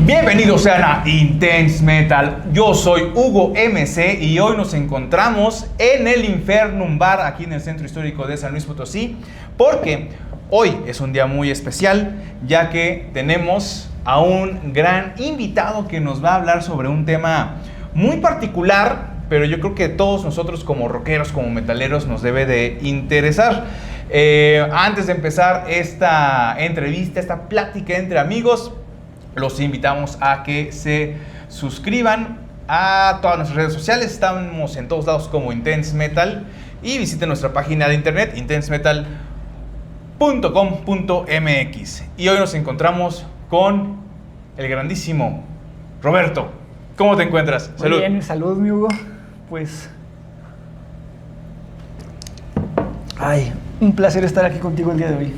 Bienvenidos sean a Intense Metal. Yo soy Hugo MC y hoy nos encontramos en el Infernum Bar aquí en el Centro Histórico de San Luis Potosí, porque hoy es un día muy especial, ya que tenemos a un gran invitado que nos va a hablar sobre un tema muy particular, pero yo creo que todos nosotros como rockeros, como metaleros, nos debe de interesar. Antes de empezar esta entrevista, esta plática entre amigos, los invitamos a que se suscriban a todas nuestras redes sociales. Estamos en todos lados como Intense Metal y visiten nuestra página de internet intensemetal.com.mx. Y hoy nos encontramos con el grandísimo Roberto. ¿Cómo te encuentras? Muy Salud. bien, salud, mi Hugo. Pues, un placer estar aquí contigo el día de hoy.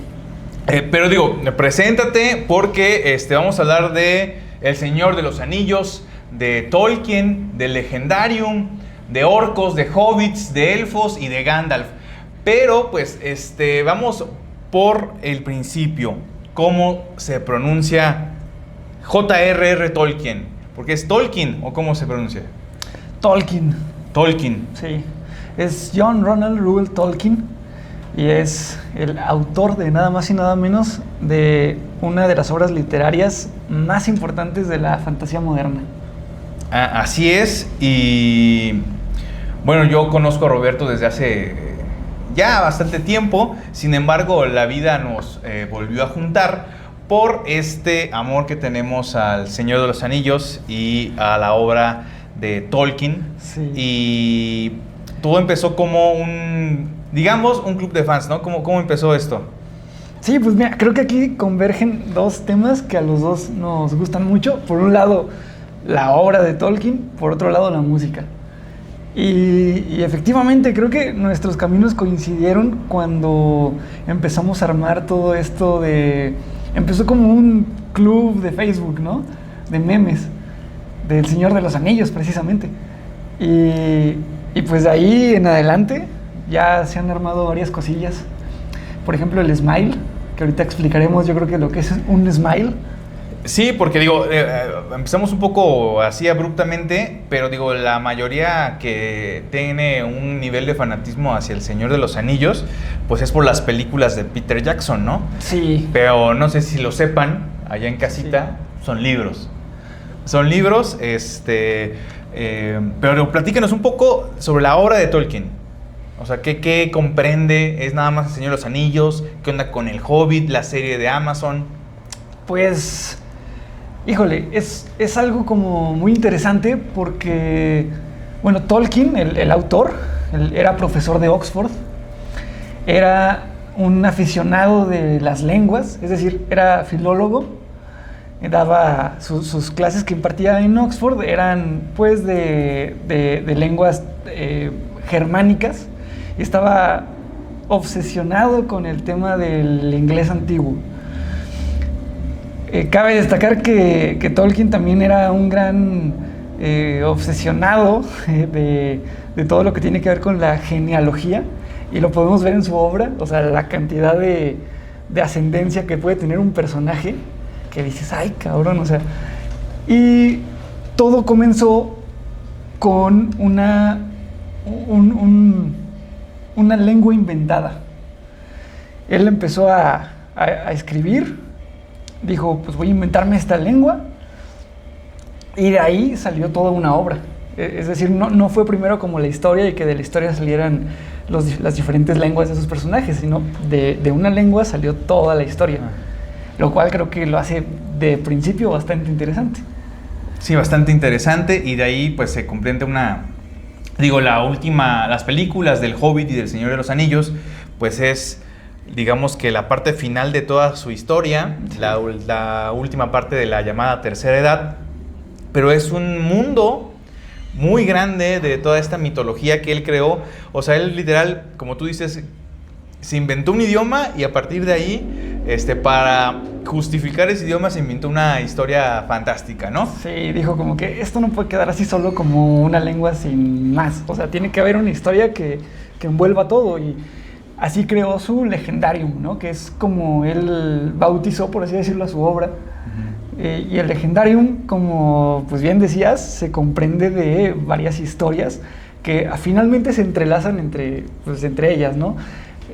Pero digo, preséntate porque vamos a hablar de El Señor de los Anillos, de Tolkien, de Legendarium, de orcos, de hobbits, de elfos y de Gandalf. Pero pues vamos por el principio. ¿Cómo se pronuncia J.R.R. Tolkien? ¿Porque es Tolkien o cómo se pronuncia? Tolkien. Tolkien. Sí, es John Ronald Reuel Tolkien y es el autor de nada más y nada menos de una de las obras literarias más importantes de la fantasía moderna. Así es, y bueno, yo conozco a Roberto desde hace ya bastante tiempo. Sin embargo, la vida nos volvió a juntar por este amor que tenemos al Señor de los Anillos y a la obra de Tolkien. Sí. Y todo empezó como un club de fans, ¿no? ¿Cómo empezó esto? Sí, pues mira, creo que aquí convergen dos temas que a los dos nos gustan mucho. Por un lado, la obra de Tolkien, por otro lado, la música. Y efectivamente creo que nuestros caminos coincidieron cuando empezamos a armar todo esto de... Empezó como un club de Facebook, ¿no? De memes, del Señor de los Anillos, precisamente. Y pues de ahí en adelante ya se han armado varias cosillas. Por ejemplo, el Smile, que ahorita explicaremos yo creo que lo que es un Smile. Sí, porque digo, empezamos un poco así abruptamente, pero digo, la mayoría que tiene un nivel de fanatismo hacia el Señor de los Anillos, pues es por las películas de Peter Jackson, ¿no? Sí. Pero no sé si lo sepan, allá en casita, sí. Son libros. Son libros, pero platícanos un poco sobre la obra de Tolkien. O sea, ¿qué comprende? ¿Es nada más el Señor de los Anillos? ¿Qué onda con el Hobbit, la serie de Amazon? Pues... Híjole, es algo como muy interesante porque, bueno, Tolkien, el autor, él era profesor de Oxford, era un aficionado de las lenguas, es decir, era filólogo, daba sus clases que impartía en Oxford, eran pues de lenguas germánicas, y estaba obsesionado con el tema del inglés antiguo. Cabe destacar que Tolkien también era un gran obsesionado de todo lo que tiene que ver con la genealogía, y lo podemos ver en su obra, o sea, la cantidad de ascendencia que puede tener un personaje, que dices, ay cabrón, o sea, y todo comenzó con una lengua inventada. Él empezó a escribir. Dijo, pues voy a inventarme esta lengua, y de ahí salió toda una obra. Es decir, no fue primero como la historia y que de la historia salieran las diferentes lenguas de esos personajes, sino de una lengua salió toda la historia, lo cual creo que lo hace de principio bastante interesante. Sí, bastante interesante, y de ahí pues se comprende las películas del Hobbit y del Señor de los Anillos, pues es... digamos que la parte final de toda su historia, sí. la última parte de la llamada Tercera Edad, pero es un mundo muy grande de toda esta mitología que él creó. O sea, él literal, como tú dices, se inventó un idioma, y a partir de ahí, para justificar ese idioma se inventó una historia fantástica, ¿no? Sí, dijo como que esto no puede quedar así solo como una lengua sin más. O sea, tiene que haber una historia que envuelva todo, y así creó su Legendarium, ¿no? Que es como él bautizó, por así decirlo, a su obra. Y el Legendarium, como pues bien decías, se comprende de varias historias que finalmente se entrelazan entre ellas, ¿no?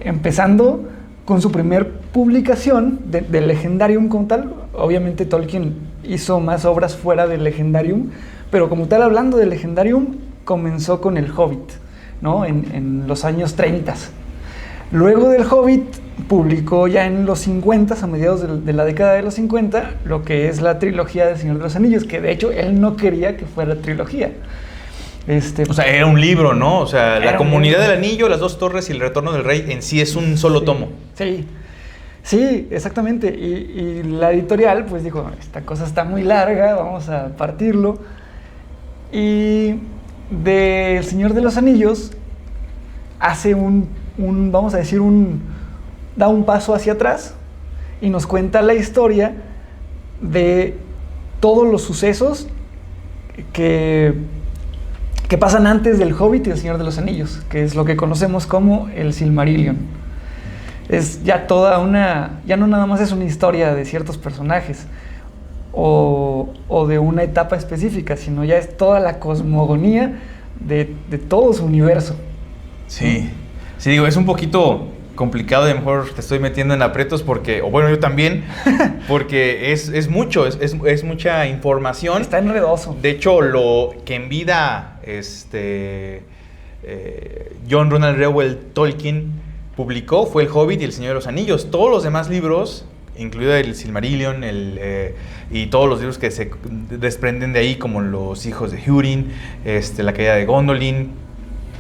Empezando con su primer publicación del Legendarium como tal. Obviamente Tolkien hizo más obras fuera del Legendarium, pero como tal, hablando del Legendarium, comenzó con El Hobbit, ¿no? En los años 30. Luego del Hobbit publicó ya en los 50, a mediados de la década de los 50, lo que es la trilogía del Señor de los Anillos, que de hecho él no quería que fuera trilogía. O sea, era un libro, ¿no? O sea, La Comunidad libro. del Anillo, Las Dos Torres y El Retorno del Rey en sí es un solo tomo. Sí, exactamente. Y la editorial pues dijo, esta cosa está muy larga, vamos a partirlo. Y de El Señor de los Anillos hace vamos a decir, da un paso hacia atrás y nos cuenta la historia de todos los sucesos que pasan antes del Hobbit y El Señor de los Anillos, que es lo que conocemos como el Silmarillion. Es ya ya no nada más es una historia de ciertos personajes o de una etapa específica, sino ya es toda la cosmogonía de todo su universo. Sí, digo, es un poquito complicado, y a lo mejor te estoy metiendo en aprietos porque, o bueno, yo también, porque es mucha información. Está enredoso. De hecho, lo que en vida John Ronald Reuel Tolkien publicó fue El Hobbit y El Señor de los Anillos. Todos los demás libros, incluido el Silmarillion y todos los libros que se desprenden de ahí, como Los Hijos de Húrin, La Caída de Gondolin,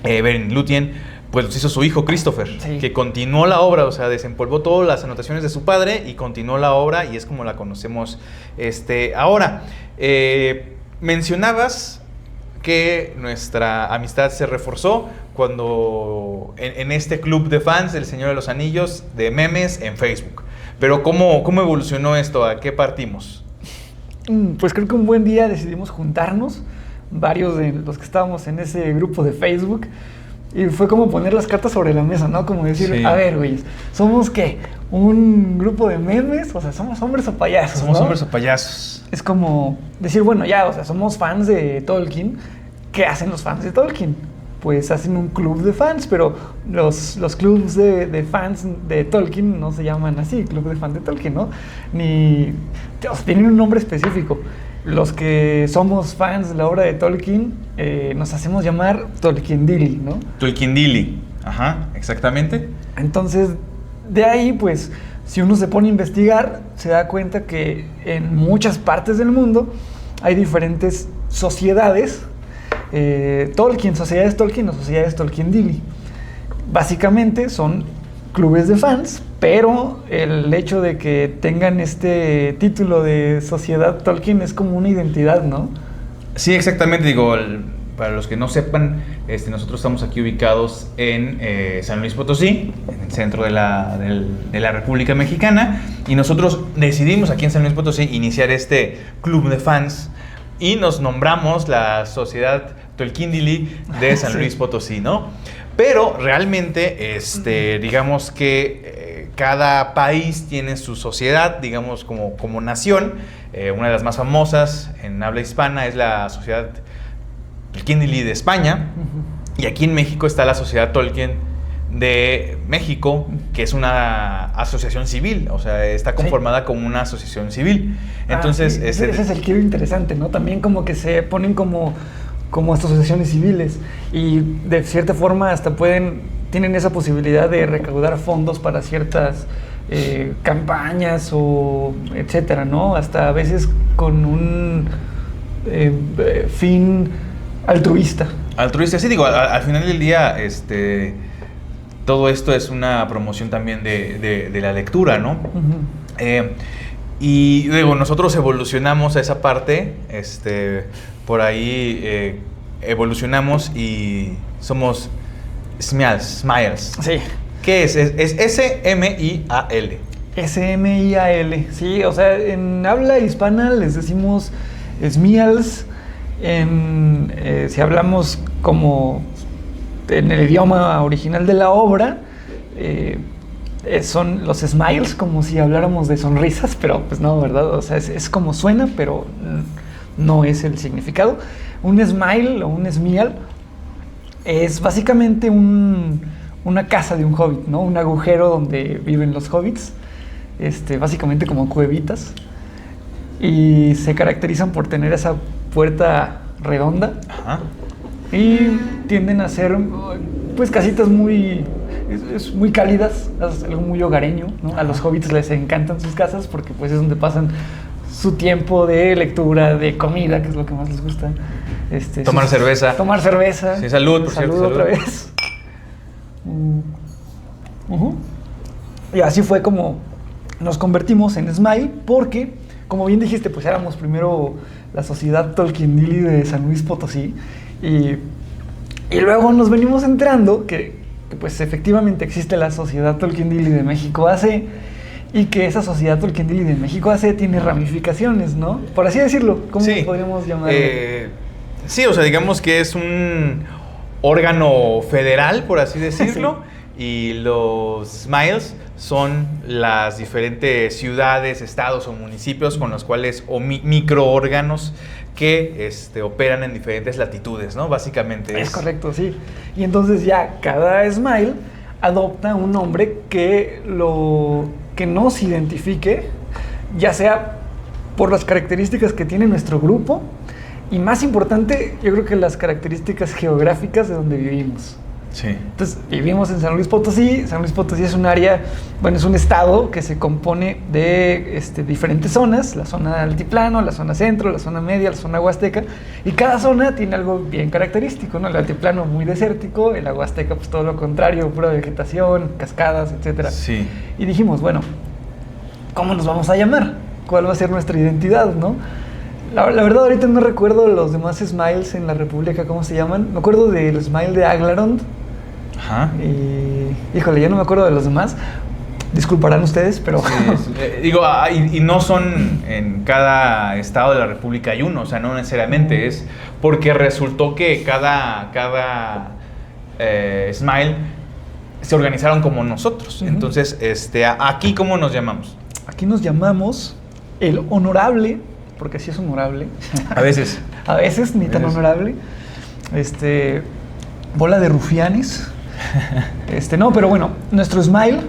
Beren Lúthien, pues los hizo su hijo Christopher, que continuó la obra, o sea, desempolvó todas las anotaciones de su padre y continuó la obra, y es como la conocemos ahora. Mencionabas que nuestra amistad se reforzó cuando en este club de fans del Señor de los Anillos, de memes en Facebook. Pero ¿cómo evolucionó esto? ¿A qué partimos? Pues creo que un buen día decidimos juntarnos, varios de los que estábamos en ese grupo de Facebook, y fue como poner las cartas sobre la mesa, ¿no? Como decir, a ver, güeyes, ¿somos qué? ¿Un grupo de memes? O sea, ¿somos hombres o payasos? Somos, ¿no? hombres o payasos. Es como decir, bueno, ya, o sea, somos fans de Tolkien. ¿Qué hacen los fans de Tolkien? Pues hacen un club de fans, pero los clubs de fans de Tolkien no se llaman así, club de fans de Tolkien, ¿no? O sea, tienen un nombre específico. Los que somos fans de la obra de Tolkien nos hacemos llamar Tolkiendili, ¿no? Tolkiendili, ajá, exactamente. Entonces, de ahí, pues, si uno se pone a investigar, se da cuenta que en muchas partes del mundo hay diferentes sociedades, sociedades Tolkien o sociedades Tolkiendili. Básicamente son clubes de fans, pero el hecho de que tengan este título de sociedad Tolkien es como una identidad, ¿no? Sí, exactamente. Digo, para los que no sepan, nosotros estamos aquí ubicados en San Luis Potosí, en el centro de la República Mexicana, y nosotros decidimos aquí en San Luis Potosí iniciar este club de fans y nos nombramos la Sociedad Tolkiendili de San Luis Potosí, ¿no? Pero realmente, digamos que cada país tiene su sociedad, digamos, como nación. Una de las más famosas en habla hispana es la Sociedad Tolkiendili de España. Y aquí en México está la Sociedad Tolkien de México, que es una asociación civil, o sea, está conformada como una asociación civil. Entonces, ese es el giro interesante, ¿no? También como que se ponen como asociaciones civiles y de cierta forma hasta tienen esa posibilidad de recaudar fondos para ciertas campañas o etcétera, ¿no? Hasta a veces con un fin altruista. Altruista, sí, digo, al final del día, todo esto es una promoción también de la lectura, ¿no? Y digo, nosotros evolucionamos a esa parte, por ahí evolucionamos y somos Smiles. Sí. ¿Qué es? Es S-M-I-A-L. S-M-I-A-L, sí, o sea, en habla hispana les decimos Smiles. Si hablamos como en el idioma original de la obra, son los smiles, como si habláramos de sonrisas, pero pues no, ¿verdad? O sea, es como suena, pero no es el significado. Un smile o un smial es básicamente una casa de un hobbit, ¿no? Un agujero donde viven los hobbits, básicamente como cuevitas, y se caracterizan por tener esa puerta redonda. Ajá. Y tienden a ser, pues, casitas muy cálidas, es algo muy hogareño, ¿no? A los hobbits les encantan sus casas porque pues es donde pasan su tiempo de lectura, de comida, que es lo que más les gusta. Tomar cerveza. Tomar cerveza. Sí, salud, por cierto. Salud otra vez. Y así fue como nos convertimos en Smile, porque, como bien dijiste, pues éramos primero la Sociedad Tolkien-Dili de San Luis Potosí, y luego nos venimos enterando que pues efectivamente existe la Sociedad Tolkien-Dili de México AC, y que esa Sociedad Tolkien-Dili de México AC tiene ramificaciones, ¿no? Por así decirlo, ¿cómo podríamos llamarlo? Sí, o sea, digamos que es un órgano federal, por así decirlo, y los Smiles son las diferentes ciudades, estados o municipios con los cuales, o microórganos que operan en diferentes latitudes, ¿no? Básicamente es correcto, sí. Y entonces ya cada Smile adopta un nombre que nos identifique, ya sea por las características que tiene nuestro grupo, y más importante, yo creo que las características geográficas de donde vivimos. Sí. Entonces, vivimos en San Luis Potosí. San Luis Potosí es un área, bueno, es un estado que se compone de diferentes zonas: la zona altiplano, la zona centro, la zona media, la zona huasteca, y cada zona tiene algo bien característico, ¿no? El altiplano muy desértico, el huasteca pues todo lo contrario, pura vegetación, cascadas, etcétera. Sí. Y dijimos, bueno, ¿cómo nos vamos a llamar? ¿Cuál va a ser nuestra identidad, no? La verdad, ahorita no recuerdo los demás Smiles en la República, ¿cómo se llaman? Me acuerdo del Smile de Aglarond. Ajá. Y, híjole, ya no me acuerdo de los demás. Disculparán ustedes, pero... Sí, y no son en cada estado de la República hay uno, o sea, no necesariamente es porque resultó que cada Smile se organizaron como nosotros. Entonces, aquí, ¿cómo nos llamamos? Aquí nos llamamos el Honorable, porque sí es honorable. A veces. A veces, ni tan honorable. Bola de rufianes. No, pero bueno, nuestro Smile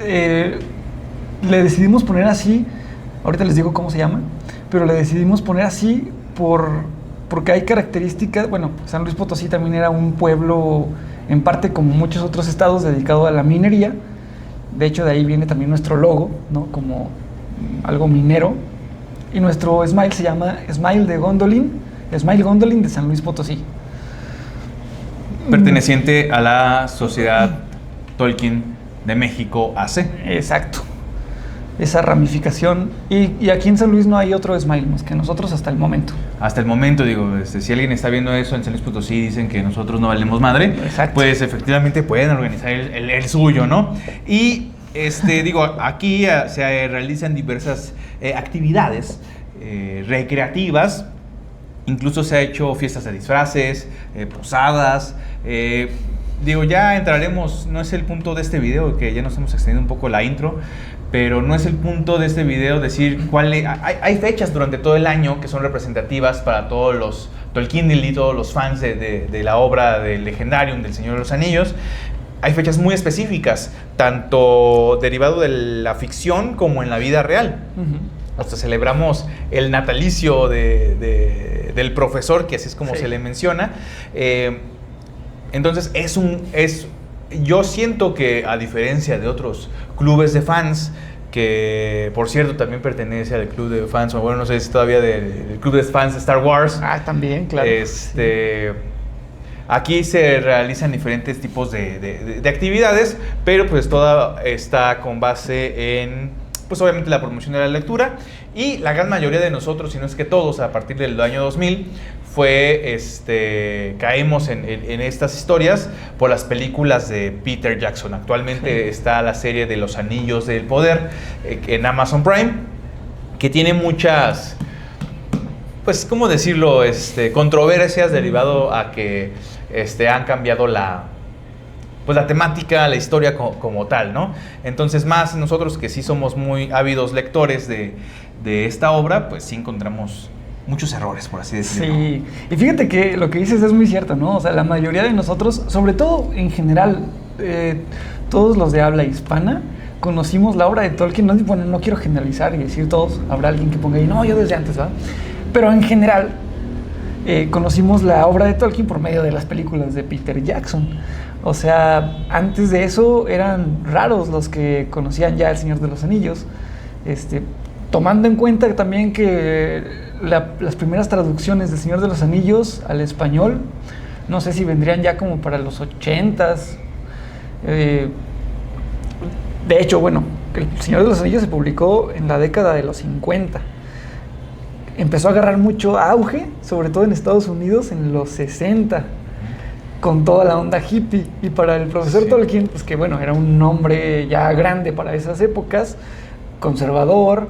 le decidimos poner así. Ahorita les digo cómo se llama, pero le decidimos poner así porque hay características. Bueno, San Luis Potosí también era un pueblo, en parte como muchos otros estados, dedicado a la minería. De hecho, de ahí viene también nuestro logo, ¿no? Como algo minero. Y nuestro Smile se llama Smile de Gondolin, Smile Gondolin de San Luis Potosí. Perteneciente a la Sociedad Tolkien de México AC. Exacto. Esa ramificación. Y aquí en San Luis no hay otro Smile más que nosotros hasta el momento. Hasta el momento, digo, si alguien está viendo eso en San Luis Potosí y dicen que nosotros no valemos madre, exacto, pues efectivamente pueden organizar el suyo, ¿no? Y digo, aquí se realizan diversas actividades recreativas. Incluso se ha hecho fiestas de disfraces, posadas. Digo, ya entraremos, no es el punto de este video, que ya nos hemos extendido un poco la intro, pero no es el punto de este video decir hay fechas durante todo el año que son representativas para todos los Tolkien-Dili, todos los fans de la obra del Legendarium, del Señor de los Anillos. Hay fechas muy específicas, tanto derivado de la ficción como en la vida real. Hasta celebramos el natalicio del profesor, que así es como se le menciona. Entonces, yo siento que, a diferencia de otros clubes de fans, que por cierto también pertenece al club de fans, o bueno, no sé si todavía del club de fans de Star Wars. Ah, también, claro. Aquí se realizan diferentes tipos de actividades, pero pues toda está con base en, pues obviamente, la promoción de la lectura. Y la gran mayoría de nosotros, si no es que todos, a partir del año 2000, caímos en estas historias por las películas de Peter Jackson. Actualmente está la serie de Los Anillos del Poder en Amazon Prime, que tiene muchas, pues, ¿cómo decirlo? Controversias derivado a que han cambiado pues la temática, la historia como tal, ¿no? Entonces, más nosotros que sí somos muy ávidos lectores de esta obra, pues sí encontramos muchos errores, por así decirlo. Sí, y fíjate que lo que dices es muy cierto, ¿no? O sea, la mayoría de nosotros, sobre todo en general, todos los de habla hispana, conocimos la obra de Tolkien. No, bueno, no quiero generalizar y decir todos, habrá alguien que ponga ahí, no, yo desde antes, ¿va? Pero en general, conocimos la obra de Tolkien por medio de las películas de Peter Jackson. O sea, antes de eso eran raros los que conocían ya El Señor de los Anillos, tomando en cuenta también que las primeras traducciones del Señor de los Anillos al español, no sé si vendrían ya como para los 80s. De hecho, bueno, El Señor de los Anillos se publicó en la década de los 50. Empezó a agarrar mucho auge, sobre todo en Estados Unidos, en los 60, con toda la onda hippie. Y para el profesor Tolkien, pues que bueno, era un hombre ya grande para esas épocas, conservador,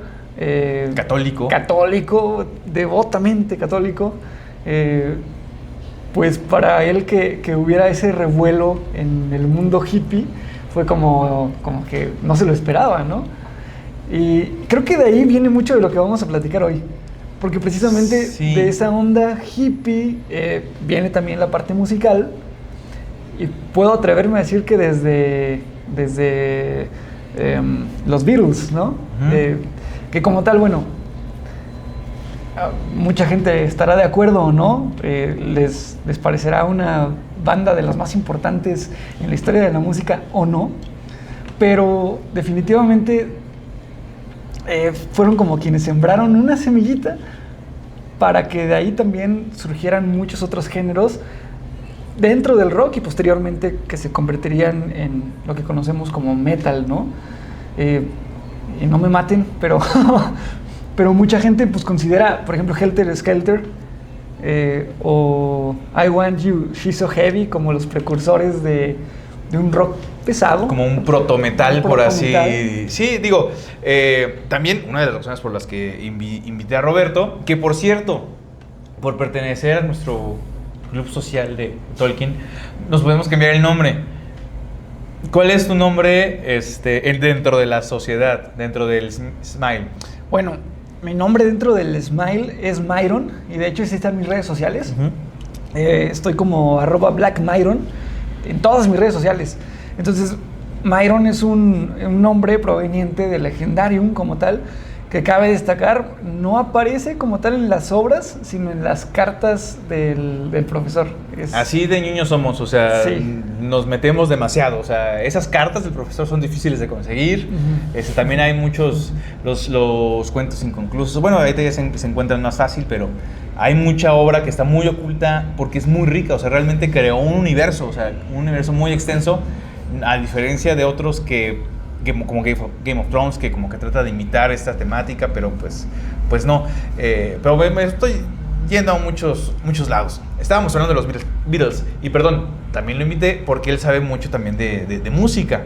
católico, devotamente católico, pues para él que hubiera ese revuelo en el mundo hippie fue como que no se lo esperaba, ¿no? Y creo que de ahí viene mucho de lo que vamos a platicar hoy, porque precisamente de esa onda hippie viene también la parte musical, y puedo atreverme a decir que desde los Beatles, ¿no? Que como tal, bueno, mucha gente estará de acuerdo o no, les parecerá una banda de las más importantes en la historia de la música o no, pero definitivamente fueron como quienes sembraron una semillita para que de ahí también surgieran muchos otros géneros dentro del rock y posteriormente que se convertirían en lo que conocemos como metal, ¿no? Y no me maten, pero mucha gente pues considera, por ejemplo, Helter Skelter o I Want You, She's So Heavy como los precursores de un rock pesado. Como un proto-metal, por así... Sí, digo, también una de las razones por las que invité a Roberto, que por cierto, por pertenecer a nuestro club social de Tolkien, nos podemos cambiar el nombre. ¿Cuál es tu nombre dentro de la sociedad, dentro del Smile? Bueno, mi nombre dentro del Smile es Myron, y de hecho así están mis redes sociales. Estoy como @BlackMyron en todas mis redes sociales. Entonces, Myron es un nombre proveniente de Legendarium como tal, que cabe destacar, no aparece como tal en las obras, sino en las cartas del profesor. Así de ñoños somos, o sea, nos metemos demasiado, o sea, esas cartas del profesor son difíciles de conseguir. También hay muchos, los cuentos inconclusos, bueno, ahorita ya se encuentran más fácil, pero hay mucha obra que está muy oculta porque es muy rica, o sea, realmente creó un universo, o sea, un universo muy extenso, a diferencia de otros como Game of Thrones, que como que trata de imitar esta temática, pero pues no. Pero me estoy yendo a muchos lados. Estábamos hablando de los Beatles, y perdón, también lo invité porque él sabe mucho también de música.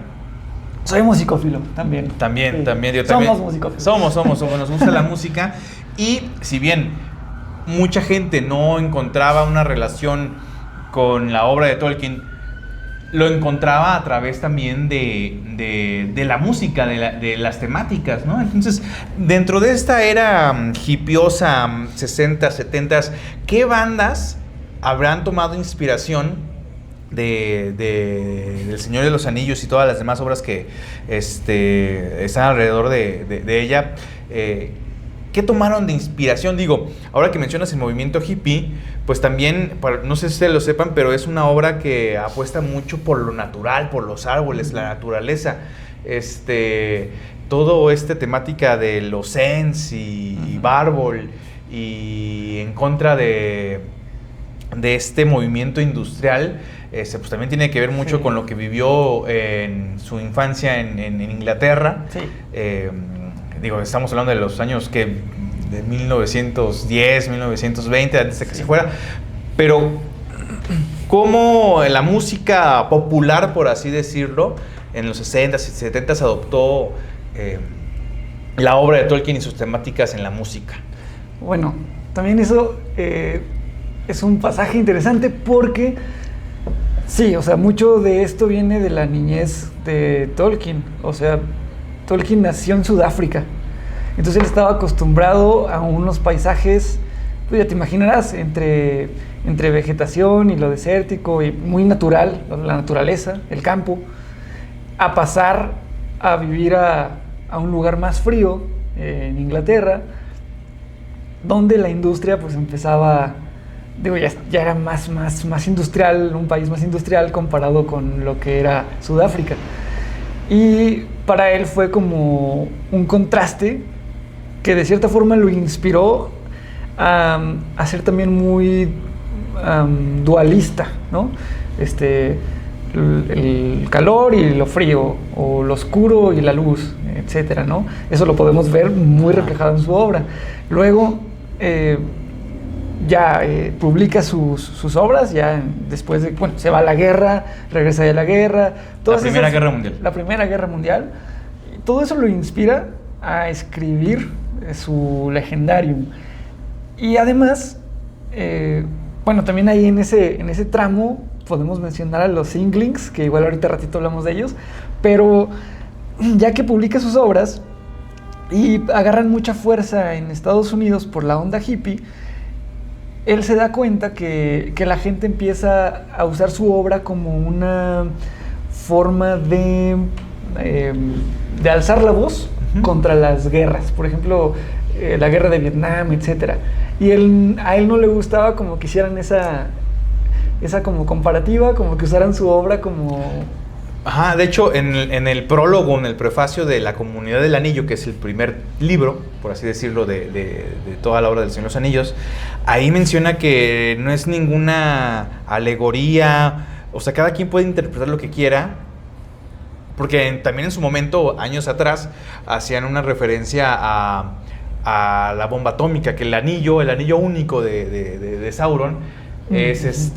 Soy musicófilo, también. También, yo también. Somos musicófilos. Somos, nos gusta la música, y si bien mucha gente no encontraba una relación con la obra de Tolkien, lo encontraba a través también de la música, de las temáticas, ¿no? Entonces, dentro de esta era hippiosa, 60s, 70s, ¿qué bandas habrán tomado inspiración del Señor de los Anillos y todas las demás obras que están alrededor de ella? ¿Qué tomaron de inspiración? Digo, ahora que mencionas el movimiento hippie, pues también, no sé si ustedes lo sepan, pero es una obra que apuesta mucho por lo natural, por los árboles, la naturaleza. Todo temática de los Sens y Bárbol, y en contra de este movimiento industrial, pues también tiene que ver mucho con lo que vivió en su infancia en Inglaterra. Sí. Digo, estamos hablando de los años de 1910, 1920, antes de que se fuera. Pero, ¿cómo la música popular, por así decirlo, en los 60s y 70s adoptó la obra de Tolkien y sus temáticas en la música? Bueno, también eso es un pasaje interesante porque Sí, o sea, mucho de esto viene de la niñez de Tolkien. O sea, Tolkien nació en Sudáfrica. Entonces él estaba acostumbrado a unos paisajes, pues ya te imaginarás, entre vegetación y lo desértico y muy natural, la naturaleza, el campo, a pasar a vivir a un lugar más frío, en Inglaterra, donde la industria pues empezaba, digo, ya era más industrial, un país más industrial comparado con lo que era Sudáfrica. Y para él fue como un contraste que de cierta forma lo inspiró a ser también muy dualista, ¿no? El calor y lo frío, o lo oscuro y la luz, etcétera, ¿no? Eso lo podemos ver muy reflejado en su obra. Luego publica sus obras, ya después de, bueno, se va a la guerra, regresa de la guerra. La Primera Guerra Mundial. La Primera Guerra Mundial. Todo eso lo inspira a escribir su Legendarium. Y además, bueno, también ahí en ese tramo podemos mencionar a los Inklings, que igual ahorita ratito hablamos de ellos, pero ya que publica sus obras y agarran mucha fuerza en Estados Unidos por la onda hippie, él se da cuenta que la gente empieza a usar su obra como una forma de alzar la voz contra las guerras, por ejemplo, la guerra de Vietnam, etcétera. Y a él no le gustaba como que hicieran esa como comparativa, como que usaran su obra como... Ajá, de hecho, en el prólogo, en el prefacio de La Comunidad del Anillo, que es el primer libro, por así decirlo, de toda la obra del Señor de los Anillos, ahí menciona que no es ninguna alegoría, o sea, cada quien puede interpretar lo que quiera, porque también en su momento, años atrás, hacían una referencia a la bomba atómica, que el anillo único de Sauron es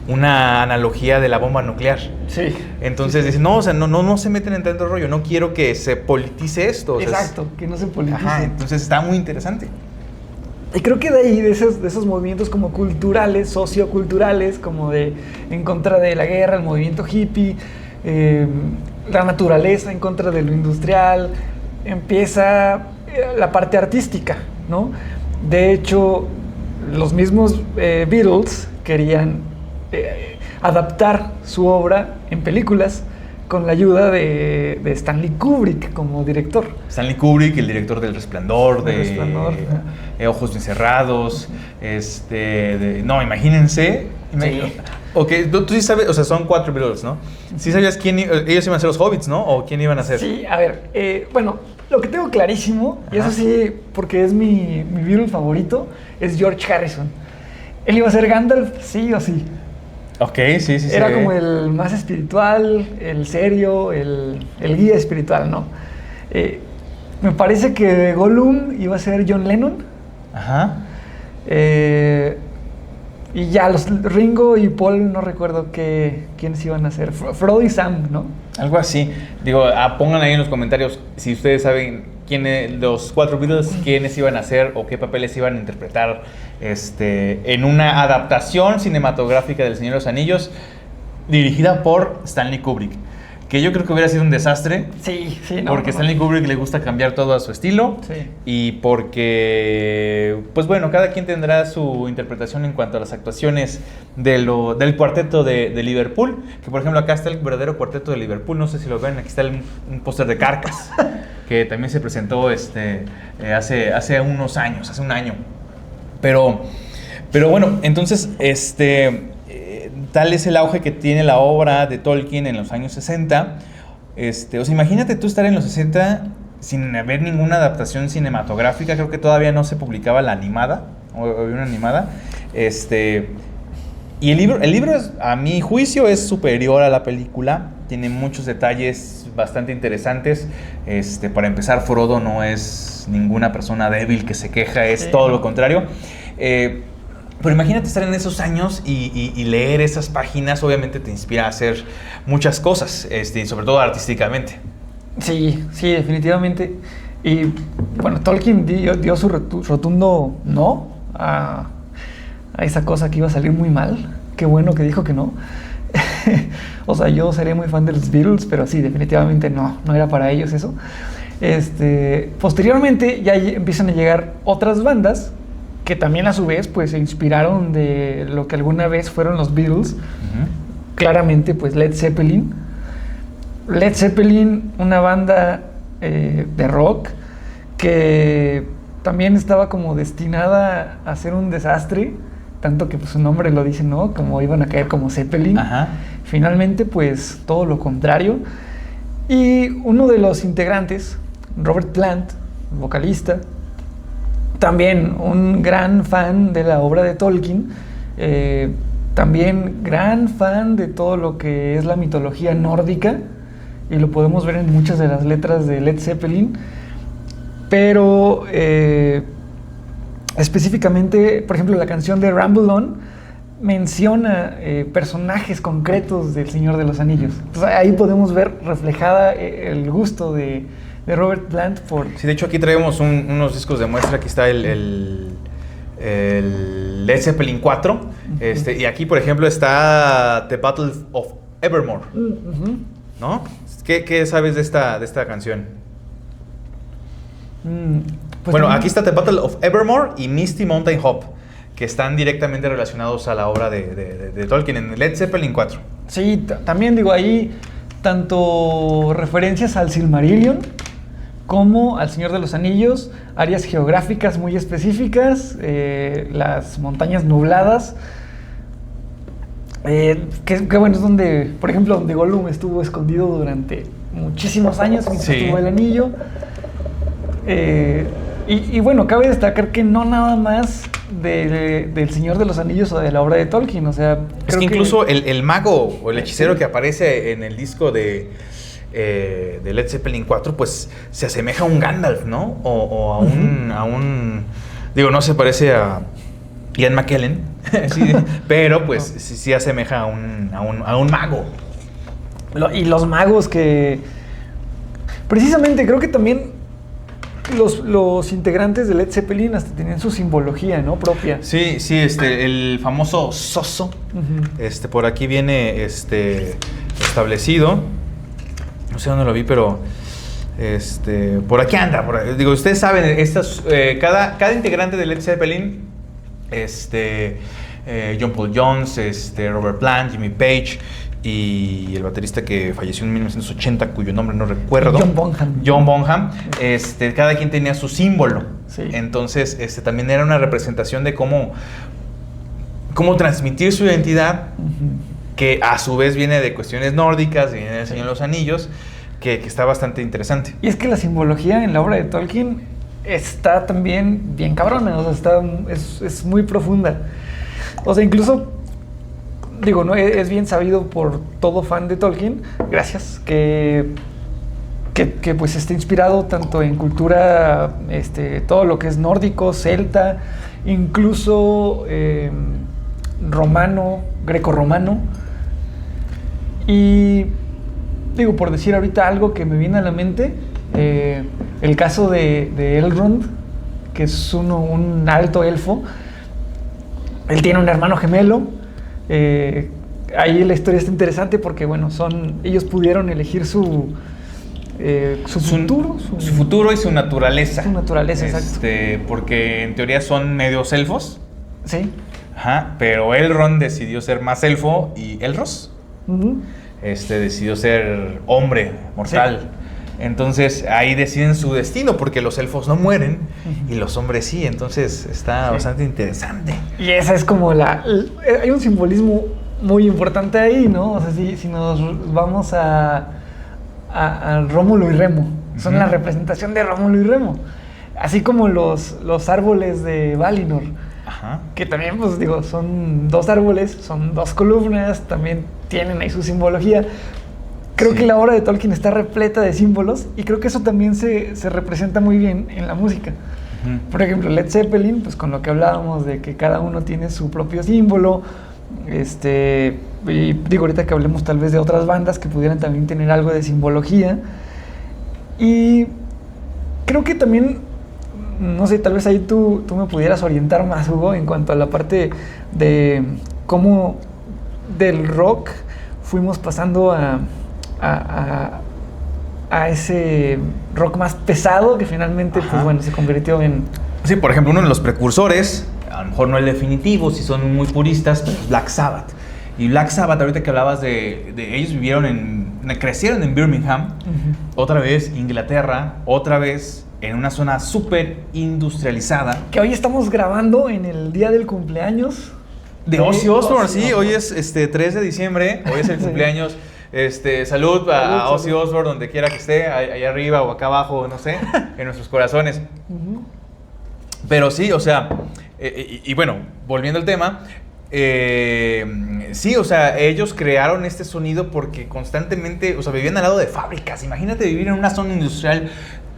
una analogía de la bomba nuclear. Sí. Entonces dicen, no, o sea, no se meten en tanto rollo, no quiero que se politice esto. O sea, exacto, que no se politice. Ajá, entonces está muy interesante. Y creo que de ahí, de esos movimientos como culturales, socioculturales, como en contra de la guerra, el movimiento hippie, la naturaleza en contra de lo industrial, empieza la parte artística, ¿no? De hecho, los mismos Beatles querían adaptar su obra en películas con la ayuda de Stanley Kubrick como director. Stanley Kubrick, el director del Resplandor, Ojos bien cerrados, no, imagínense. Sí. Ok, tú sí sabes, o sea, son 4 Beatles, ¿no? ¿Sí sabías ellos iban a ser los Hobbits, ¿no? ¿O quién iban a ser? Sí, a ver, bueno, lo que tengo clarísimo, y eso sí, porque es mi Beatle favorito, es George Harrison. Él iba a ser Gandalf, sí o sí. Ok, sí. Era como el más espiritual, el serio, el guía espiritual, ¿no? Me parece que Gollum iba a ser John Lennon. Ajá. Y ya, los Ringo y Paul, no recuerdo quiénes iban a ser. Frodo y Sam, ¿no? Algo así. Digo, pongan ahí en los comentarios si ustedes saben los 4 Beatles, quiénes iban a ser o qué papeles iban a interpretar en una adaptación cinematográfica del Señor de los Anillos dirigida por Stanley Kubrick. Que yo creo que hubiera sido un desastre. Sí, porque Stanley Kubrick le gusta cambiar todo a su estilo. Sí. Y porque, pues bueno, cada quien tendrá su interpretación en cuanto a las actuaciones del cuarteto de Liverpool. Que por ejemplo acá está el verdadero cuarteto de Liverpool. No sé si lo ven, aquí está un póster de Carcass. Que también se presentó hace unos años, hace un año. Pero bueno, entonces tal es el auge que tiene la obra de Tolkien en los años 60. O sea, imagínate tú estar en los 60 sin haber ninguna adaptación cinematográfica. Creo que todavía no se publicaba la animada, o había una animada. Y el libro a mi juicio es superior a la película. Tiene muchos detalles bastante interesantes. Para empezar, Frodo no es ninguna persona débil que se queja, es todo lo contrario. Pero imagínate estar en esos años y leer esas páginas. Obviamente te inspira a hacer muchas cosas, sobre todo artísticamente. Sí, definitivamente. Y bueno, Tolkien dio su rotundo no a a esa cosa que iba a salir muy mal. Qué bueno que dijo que no. O sea, yo sería muy fan de los Beatles, pero sí, definitivamente no era para ellos eso. Posteriormente ya empiezan a llegar otras bandas que también a su vez pues se inspiraron de lo que alguna vez fueron los Beatles. Claramente pues Led Zeppelin. Led Zeppelin, una banda de rock que también estaba como destinada a ser un desastre, tanto que pues su nombre lo dice, ¿no? Como iban a caer como Zeppelin. Ajá. Finalmente pues todo lo contrario. Y uno de los integrantes, Robert Plant, vocalista, también un gran fan de la obra de Tolkien, también gran fan de todo lo que es la mitología nórdica, y lo podemos ver en muchas de las letras de Led Zeppelin, pero específicamente, por ejemplo, la canción de Ramble On menciona personajes concretos del Señor de los Anillos. Entonces, ahí podemos ver reflejada el gusto de Robert Plant por... Sí, de hecho aquí traemos unos discos de muestra. Aquí está el Led Zeppelin 4. Y aquí, por ejemplo, está The Battle of Evermore. ¿No? ¿Qué sabes de esta canción? Pues bueno, también... aquí está The Battle of Evermore y Misty Mountain Hop, que están directamente relacionados a la obra de Tolkien en Led Zeppelin 4. Sí, también digo ahí tanto referencias al Silmarillion como al Señor de los Anillos, áreas geográficas muy específicas, las montañas nubladas, que bueno, es donde, por ejemplo, donde Gollum estuvo escondido durante muchísimos años mientras tuvo el anillo. Y bueno, cabe destacar que no nada más del Señor de los Anillos o de la obra de Tolkien, o sea... Es que incluso el mago o el hechicero que aparece en el disco de Led Zeppelin 4, pues se asemeja a un Gandalf, ¿no? O a un... Digo, no se parece a Ian McKellen, sí, pero pues sí asemeja a un mago. Y los magos que... Precisamente creo que también... Los integrantes de Led Zeppelin hasta tenían su simbología, ¿no? Propia. Sí, el famoso soso, por aquí viene establecido. No sé dónde lo vi, pero por aquí anda. Digo, ustedes saben, cada integrante de Led Zeppelin, John Paul Jones, Robert Plant, Jimmy Page y el baterista que falleció en 1980, cuyo nombre no recuerdo. John Bonham. Cada quien tenía su símbolo. Sí. Entonces, también era una representación de cómo transmitir su identidad, que a su vez viene de cuestiones nórdicas, viene del Señor de los Anillos, que está bastante interesante. Y es que la simbología en la obra de Tolkien está también bien cabrona, o sea, es muy profunda. O sea, incluso... Digo, ¿no? Es bien sabido por todo fan de Tolkien, gracias, que pues está inspirado tanto en cultura, todo lo que es nórdico, celta, incluso romano, grecorromano. Y digo, por decir ahorita algo que me viene a la mente, el caso de Elrond, que es un alto elfo. Él tiene un hermano gemelo. Ahí la historia está interesante porque, bueno, ellos pudieron elegir su futuro y su naturaleza. Su naturaleza, exacto. Porque en teoría son medios elfos. Sí. Ajá, pero Elrond decidió ser más elfo y Elros decidió ser hombre mortal. Sí. Entonces ahí deciden su destino porque los elfos no mueren y los hombres sí. Entonces está bastante interesante. Y esa es como hay un simbolismo muy importante ahí, ¿no? O sea, si nos vamos a Rómulo y Remo, son la representación de Rómulo y Remo. Así como los árboles de Valinor. Ajá. Que también, pues digo, son dos árboles, son dos columnas, también tienen ahí su simbología. Creo que la obra de Tolkien está repleta de símbolos y creo que eso también se representa muy bien en la música. Por ejemplo, Led Zeppelin, pues con lo que hablábamos de que cada uno tiene su propio símbolo. Y digo, ahorita que hablemos tal vez de otras bandas que pudieran también tener algo de simbología. Y creo que también no sé, tal vez ahí tú me pudieras orientar más, Hugo, en cuanto a la parte de cómo del rock fuimos pasando a ese rock más pesado que finalmente, Ajá. pues bueno, se convirtió en... Sí, por ejemplo, uno de los precursores, a lo mejor no el definitivo, si son muy puristas, pero es Black Sabbath. Y Black Sabbath, ahorita que hablabas de ellos crecieron en Birmingham, otra vez Inglaterra, otra vez en una zona súper industrializada. Que hoy estamos grabando en el día del cumpleaños De Ozzy Osbourne, sí, hoy es 3 de diciembre, hoy es el cumpleaños. Salud a Ozzy Osbourne, donde quiera que esté, allá arriba o acá abajo, no sé, en nuestros corazones. Pero sí, o sea, y bueno, volviendo al tema, sí, o sea, ellos crearon este sonido porque constantemente, o sea, vivían al lado de fábricas. Imagínate vivir en una zona industrial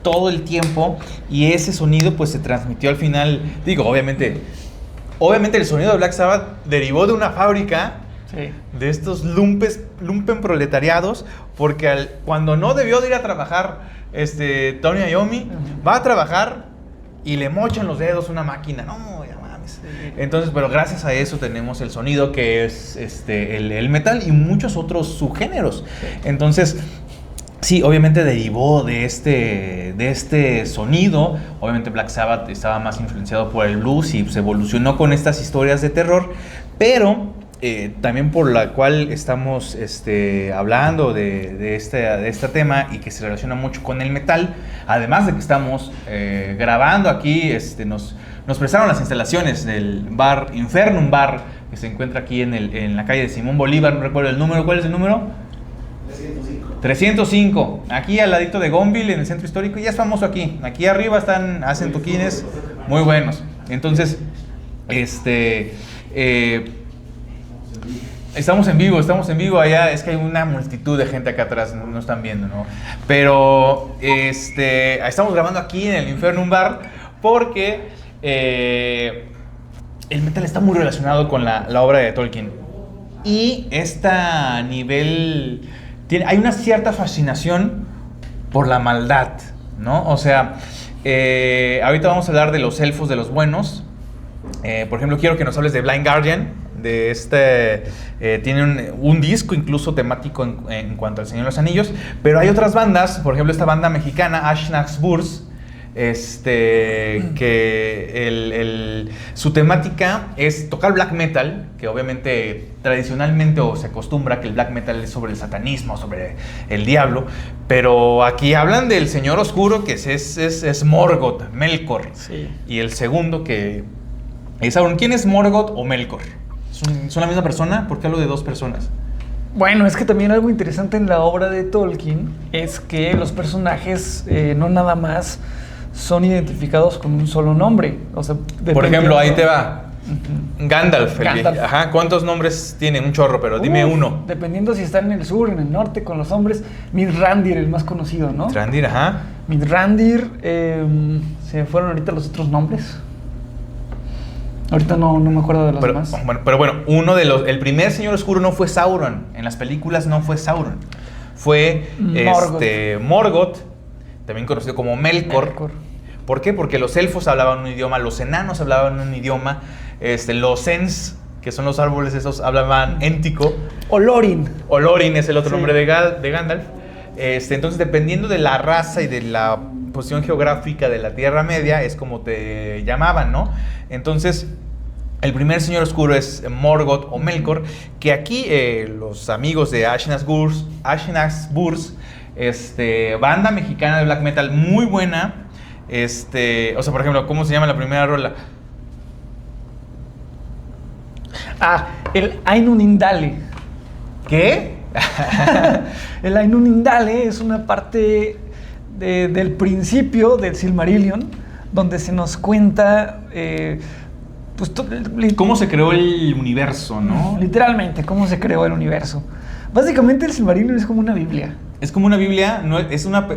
todo el tiempo y ese sonido pues se transmitió al final. Digo, obviamente el sonido de Black Sabbath derivó de una fábrica, Sí. de estos lumpen proletariados, porque cuando no debió de ir a trabajar Tony Iommi, va a trabajar y le mochan los dedos una máquina. No, ya mames. Entonces, pero gracias a eso tenemos el sonido que es el metal y muchos otros subgéneros. Entonces, sí, obviamente derivó de este sonido. Obviamente Black Sabbath estaba más influenciado por el blues y se evolucionó con estas historias de terror, pero también por la cual estamos hablando de este tema y que se relaciona mucho con el metal, además de que estamos grabando aquí, nos prestaron las instalaciones del bar Infernum Bar, que se encuentra aquí en la calle de Simón Bolívar, no recuerdo el número. ¿Cuál es el número? 305, aquí al ladito de Gonville, en el centro histórico. Ya es famoso aquí. Aquí arriba hacen toquines muy buenos. Entonces, estamos en vivo allá. Es que hay una multitud de gente acá atrás, no están viendo, ¿no? Pero estamos grabando aquí en el Infernum Bar porque el metal está muy relacionado con la obra de Tolkien. Y hay una cierta fascinación por la maldad, ¿no? O sea, ahorita vamos a hablar de los elfos de los buenos. Por ejemplo, quiero que nos hables de Blind Guardian. Tiene un disco incluso temático en cuanto al Señor de los Anillos. Pero hay otras bandas, por ejemplo, esta banda mexicana, Ashnax Burs, que su temática es tocar black metal, que obviamente tradicionalmente o se acostumbra que el black metal es sobre el satanismo, sobre el diablo, pero aquí hablan del señor oscuro, que es Morgoth, Melkor, Sí. y el segundo que es Sauron. ¿Quién es Morgoth o Melkor? ¿Son la misma persona? ¿Por qué hablo de dos personas? Bueno, es que también algo interesante en la obra de Tolkien es que los personajes no nada más son identificados con un solo nombre. O sea, Por ejemplo, ahí te va. Uh-huh. Gandalf. Gandalf. Ajá, ¿cuántos nombres tiene? Un chorro, pero dime uno. Dependiendo si está en el sur, en el norte, con los hombres. Mithrandir, el más conocido, ¿no? Thrandir, ajá. Mithrandir, se me fueron ahorita los otros nombres. Ahorita no me acuerdo de los demás. Pero bueno, el primer señor oscuro no fue Sauron. En las películas no fue Sauron. Fue Morgoth, también conocido como Melkor. ¿Por qué? Porque los elfos hablaban un idioma, los enanos hablaban un idioma, los Ents, que son los árboles esos, hablaban éntico. Olorin. Olorin es el otro Sí. nombre de Gandalf. Entonces, dependiendo de la raza y de la posición geográfica de la Tierra Media, es como te llamaban, ¿no? Entonces, el primer señor oscuro es Morgoth o Melkor, que aquí los amigos de Ashnax Burs, banda mexicana de black metal muy buena. O sea, por ejemplo, ¿cómo se llama la primera rola? El Ainun Indale. ¿Qué? El Ainun Indale es una parte del principio del Silmarillion, donde se nos cuenta pues, cómo se creó el universo, ¿no? Literalmente, cómo se creó el universo. Básicamente el Silmarillion es como una Biblia. Es como una Biblia, no, es una...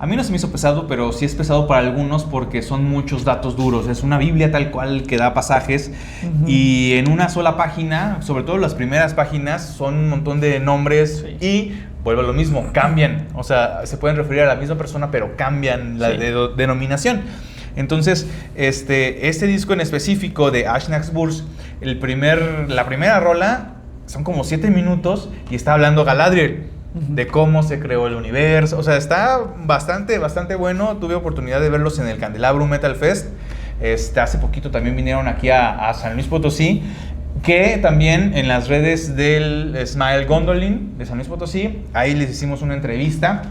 A mí no se me hizo pesado, pero sí es pesado para algunos porque son muchos datos duros. Es una Biblia tal cual que da pasajes y en una sola página, sobre todo las primeras páginas, son un montón de nombres y vuelve a lo mismo, cambian. O sea, se pueden referir a la misma persona, pero cambian la denominación. Entonces, este disco en específico de Ashnaks-Burs, la primera rola son como 7 minutos y está hablando Galadriel de cómo se creó el universo. O sea, está bastante bueno. Tuve oportunidad de verlos en el Candelabrum Metal Fest. Hace poquito también vinieron aquí a San Luis Potosí, que también en las redes del Smile Gondolin de San Luis Potosí, ahí les hicimos una entrevista.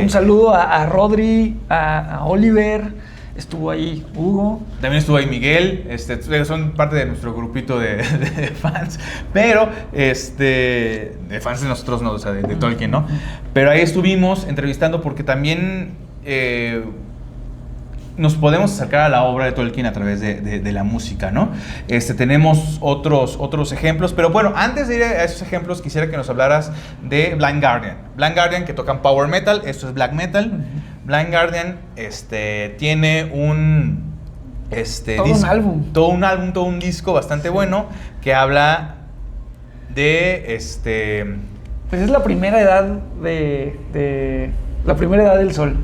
Un saludo a Rodri, a Oliver. Estuvo ahí Hugo. También estuvo ahí Miguel. Son parte de nuestro grupito de fans. Pero, de fans de nosotros, no, o sea, de Tolkien, ¿no? Pero ahí estuvimos entrevistando porque también nos podemos acercar a la obra de Tolkien a través de la música, ¿no? Tenemos otros ejemplos. Pero bueno, antes de ir a esos ejemplos, quisiera que nos hablaras de Blind Guardian. Blind Guardian, que tocan power metal. Esto es black metal. Blind Guardian tiene todo un disco bastante bueno que habla de Pues es la primera edad la primera edad del sol.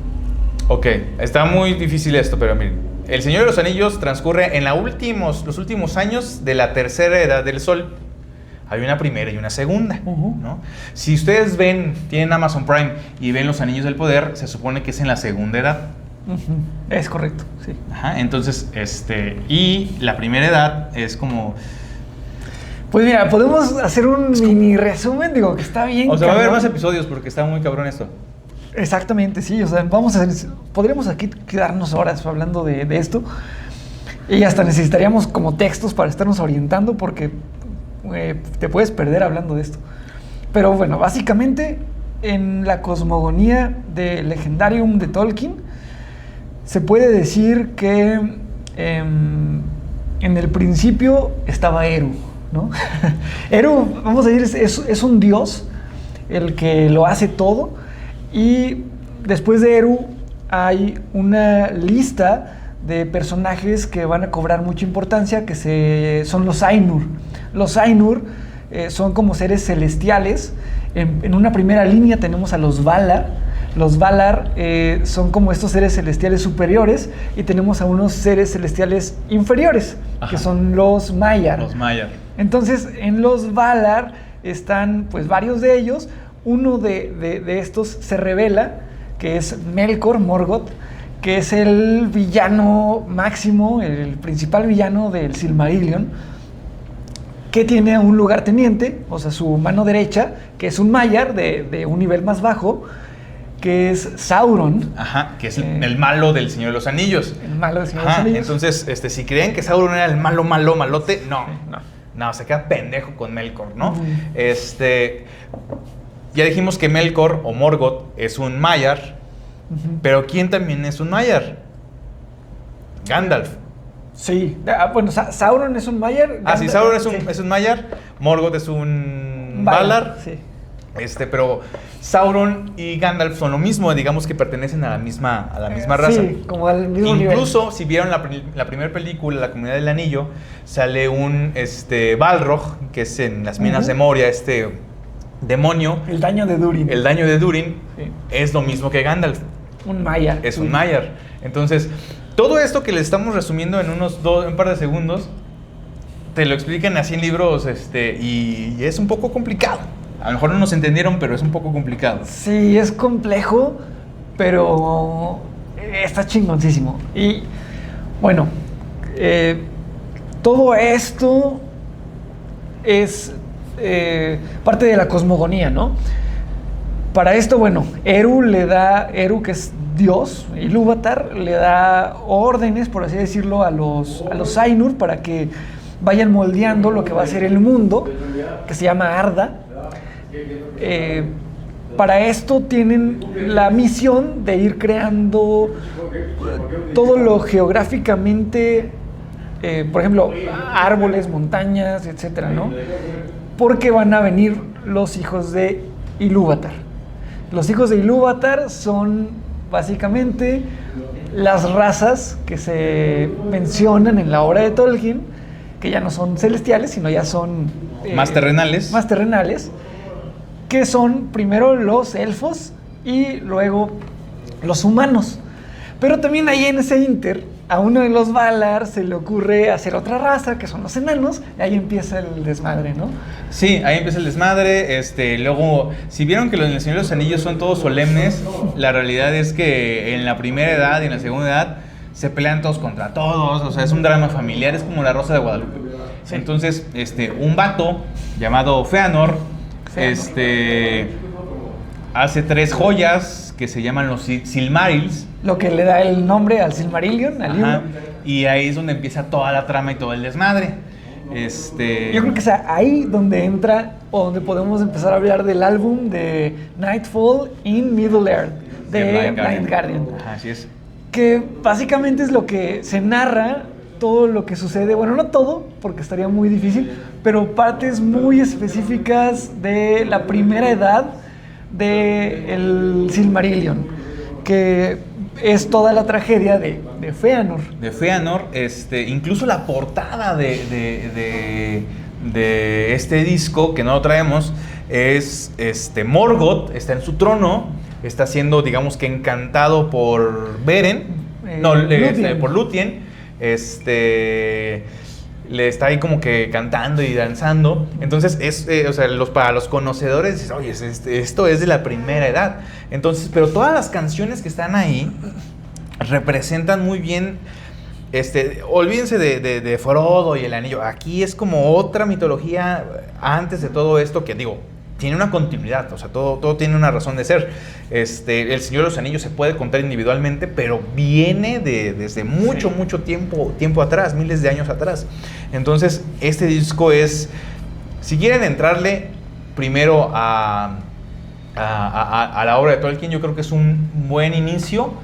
Ok, está muy difícil esto, pero miren, El Señor de los Anillos transcurre en los últimos años de la tercera edad del sol. Hay una primera y una segunda, ¿no? Si ustedes tienen Amazon Prime y ven Los Anillos del Poder, se supone que es en la segunda edad. Es correcto, sí. Ajá, entonces, y la primera edad es como... Pues mira, podemos hacer un mini resumen, digo, que está bien. O sea, va a haber más episodios porque está muy cabrón esto. Exactamente, sí, o sea, podríamos aquí quedarnos horas hablando de esto y hasta necesitaríamos como textos para estarnos orientando porque te puedes perder hablando de esto. Pero bueno, básicamente en la cosmogonía de Legendarium de Tolkien se puede decir que en el principio estaba Eru, ¿no? Eru, vamos a decir, es un dios el que lo hace todo. Y después de Eru hay una lista de personajes que van a cobrar mucha importancia, que son los Ainur. Los Ainur son como seres celestiales. En una primera línea tenemos a los Valar. Los Valar son como estos seres celestiales superiores y tenemos a unos seres celestiales inferiores, que son los Maiar. Los Maiar. Entonces, en los Valar están pues varios de ellos. Uno de estos se revela, que es Melkor Morgoth, que es el villano máximo, el principal villano del Silmarillion, que tiene a un lugarteniente, o sea, su mano derecha, que es un Maiar de un nivel más bajo, que es Sauron. Ajá, que es el malo del Señor de los Anillos. El malo del Señor de los Anillos. Entonces, si creen que Sauron era el malote, no, se queda pendejo con Melkor, ¿no? Ya dijimos que Melkor o Morgoth es un Maiar, pero ¿quién también es un Maiar? Gandalf. Sí, bueno, Sauron es un Maiar. Sí, Sauron es un Maiar, Morgoth es un Valar. Sí. Pero Sauron y Gandalf son lo mismo, digamos que pertenecen a la misma raza. Sí, como al mismo nivel. Incluso, si vieron la primera película, La Comunidad del Anillo, sale un Balrog, que es en las minas de Moria, demonio. El daño de Durin. El daño de Durin es lo mismo que Gandalf. Un Maiar. Es un Maiar. Entonces, todo esto que les estamos resumiendo en un par de segundos, te lo explican así en libros, y es un poco complicado. A lo mejor no nos entendieron, pero es un poco complicado. Sí, es complejo, pero está chingoncísimo. Y bueno, todo esto es parte de la cosmogonía, ¿no? Para esto, bueno, Eru, que es Dios, Ilúvatar, le da órdenes, por así decirlo, a los Ainur para que vayan moldeando lo que va a ser el mundo, que se llama Arda. Para esto tienen la misión de ir creando todo lo geográficamente, por ejemplo, árboles, montañas, etcétera, ¿no? Porque van a venir los hijos de Ilúvatar. Los hijos de Ilúvatar son básicamente las razas que se mencionan en la obra de Tolkien, que ya no son celestiales, sino ya son más terrenales. Más terrenales, que son primero los elfos y luego los humanos. Pero también ahí en ese inter, a uno de los Valar se le ocurre hacer otra raza, que son los enanos, y ahí empieza el desmadre, ¿no? Sí, ahí empieza el desmadre. Luego, si vieron que los El Señor de los Anillos son todos solemnes, la realidad es que en la primera edad y en la segunda edad se pelean todos contra todos, o sea, es un drama familiar, es como la Rosa de Guadalupe. Sí. Entonces, un vato llamado Feanor, hace 3 joyas que se llaman los Silmarils. Lo que le da el nombre al Silmarillion, al libro. Y ahí es donde empieza toda la trama y todo el desmadre. Yo creo que es ahí donde entra, o donde podemos empezar a hablar del álbum de Nightfall in Middle-earth, de Blind Guardian. Así es. Que básicamente es lo que se narra, todo lo que sucede, bueno, no todo, porque estaría muy difícil, pero partes muy específicas de la primera edad del Silmarillion, que es toda la tragedia de Feanor. De Feanor, incluso la portada de este disco, que no lo traemos, es Morgoth, está en su trono, está siendo, digamos que encantado por Beren, por Lúthien, le está ahí como que cantando y danzando. Entonces, para los conocedores, oye, esto es de la primera edad. Entonces, pero todas las canciones que están ahí representan muy bien. Olvídense de Frodo y el anillo. Aquí es como otra mitología antes de todo esto que, digo, tiene una continuidad, o sea, todo tiene una razón de ser. El Señor de los Anillos se puede contar individualmente, pero viene desde mucho tiempo atrás, miles de años atrás. Entonces, este disco es, si quieren entrarle primero a la obra de Tolkien, yo creo que es un buen inicio,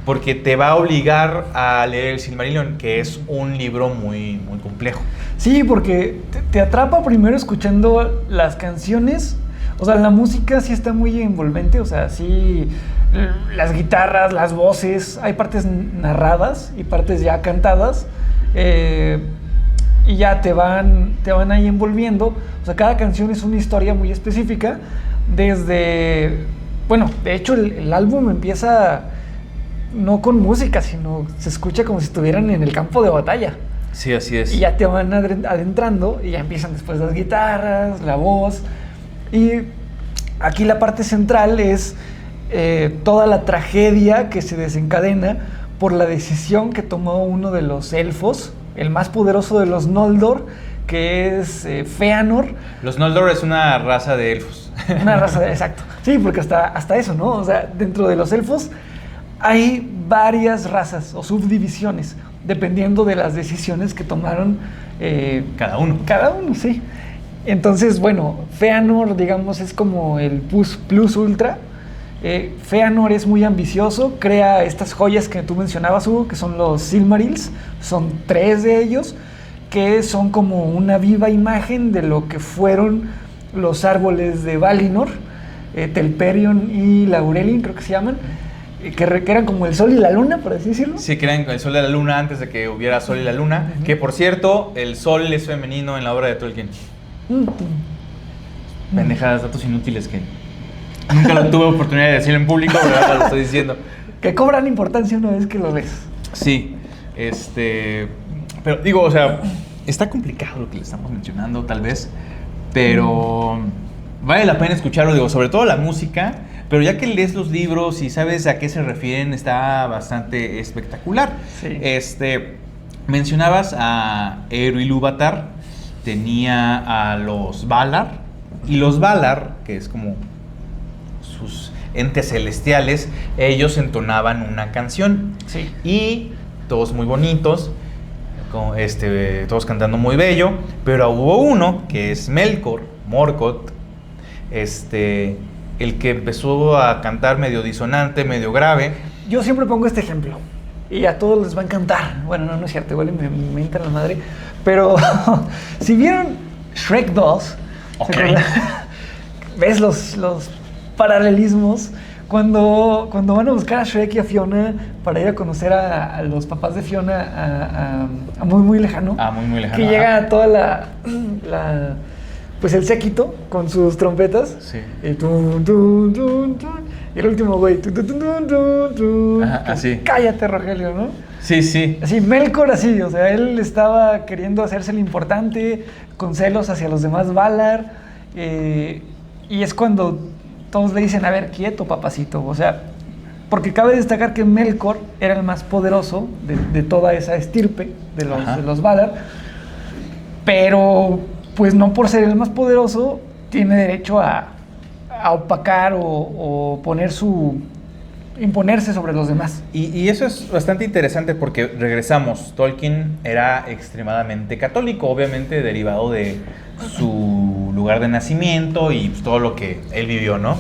porque te va a obligar a leer el Silmarillion, que es un libro muy, muy complejo. Sí, porque te atrapa primero escuchando las canciones. O sea, la música sí está muy envolvente. O sea, sí, las guitarras, las voces, hay partes narradas y partes ya cantadas. Y ya te van ahí envolviendo. O sea, cada canción es una historia muy específica. Bueno, de hecho el álbum empieza no con música, sino se escucha como si estuvieran en el campo de batalla. Sí, así es. Y ya te van adentrando y ya empiezan después las guitarras, la voz. Y aquí la parte central es toda la tragedia que se desencadena por la decisión que tomó uno de los elfos, el más poderoso de los Noldor, que es Feanor. Los Noldor es una raza de elfos. Una raza exacto. Sí, porque hasta eso, ¿no? O sea, dentro de los elfos hay varias razas o subdivisiones, dependiendo de las decisiones que tomaron cada uno. Cada uno, sí. Entonces, bueno, Feanor, digamos, es como el plus ultra. Feanor es muy ambicioso, crea estas joyas que tú mencionabas, Hugo, que son los Silmarils. Son 3 de ellos, que son como una viva imagen de lo que fueron los árboles de Valinor, Telperion y Laurelin, creo que se llaman. Que eran como el sol y la luna, por así decirlo. Sí, que eran el sol y la luna antes de que hubiera sol y la luna. Que, por cierto, el sol es femenino en la obra de Tolkien. Pendejadas, datos inútiles que nunca tuve oportunidad de decir en público, pero ahora lo estoy diciendo. Que cobran importancia una vez que lo lees. Sí, pero digo, o sea, está complicado lo que le estamos mencionando, tal vez, pero vale la pena escucharlo, digo, sobre todo la música. Pero ya que lees los libros y sabes a qué se refieren, está bastante espectacular. Sí. Mencionabas a Eru Ilúvatar, tenía a los Valar, y los Valar, que es como sus entes celestiales, ellos entonaban una canción. Sí. Y todos muy bonitos, todos cantando muy bello, pero hubo uno que es Morgoth, el que empezó a cantar medio disonante, medio grave. Yo siempre pongo este ejemplo y a todos les va a encantar. Bueno, no es cierto, igual me entra la madre. Pero si vieron Shrek 2, okay, ves los paralelismos cuando van a buscar a Shrek y a Fiona para ir a conocer a los papás de Fiona a muy, muy lejano. Muy, muy lejano. Que llega toda pues el séquito con sus trompetas. Sí. Y el último güey, Ajá, así. cállate, Rogelio, ¿no? Sí, sí. Así, Melkor así, o sea, él estaba queriendo hacerse el importante, con celos hacia los demás Valar, y es cuando todos le dicen, a ver, quieto, papacito, o sea, porque cabe destacar que Melkor era el más poderoso de toda esa estirpe de los Valar, pero pues no por ser el más poderoso tiene derecho a opacar o imponerse sobre los demás. Y eso es bastante interesante porque regresamos. Tolkien era extremadamente católico, obviamente derivado de su lugar de nacimiento y pues, todo lo que él vivió, ¿no?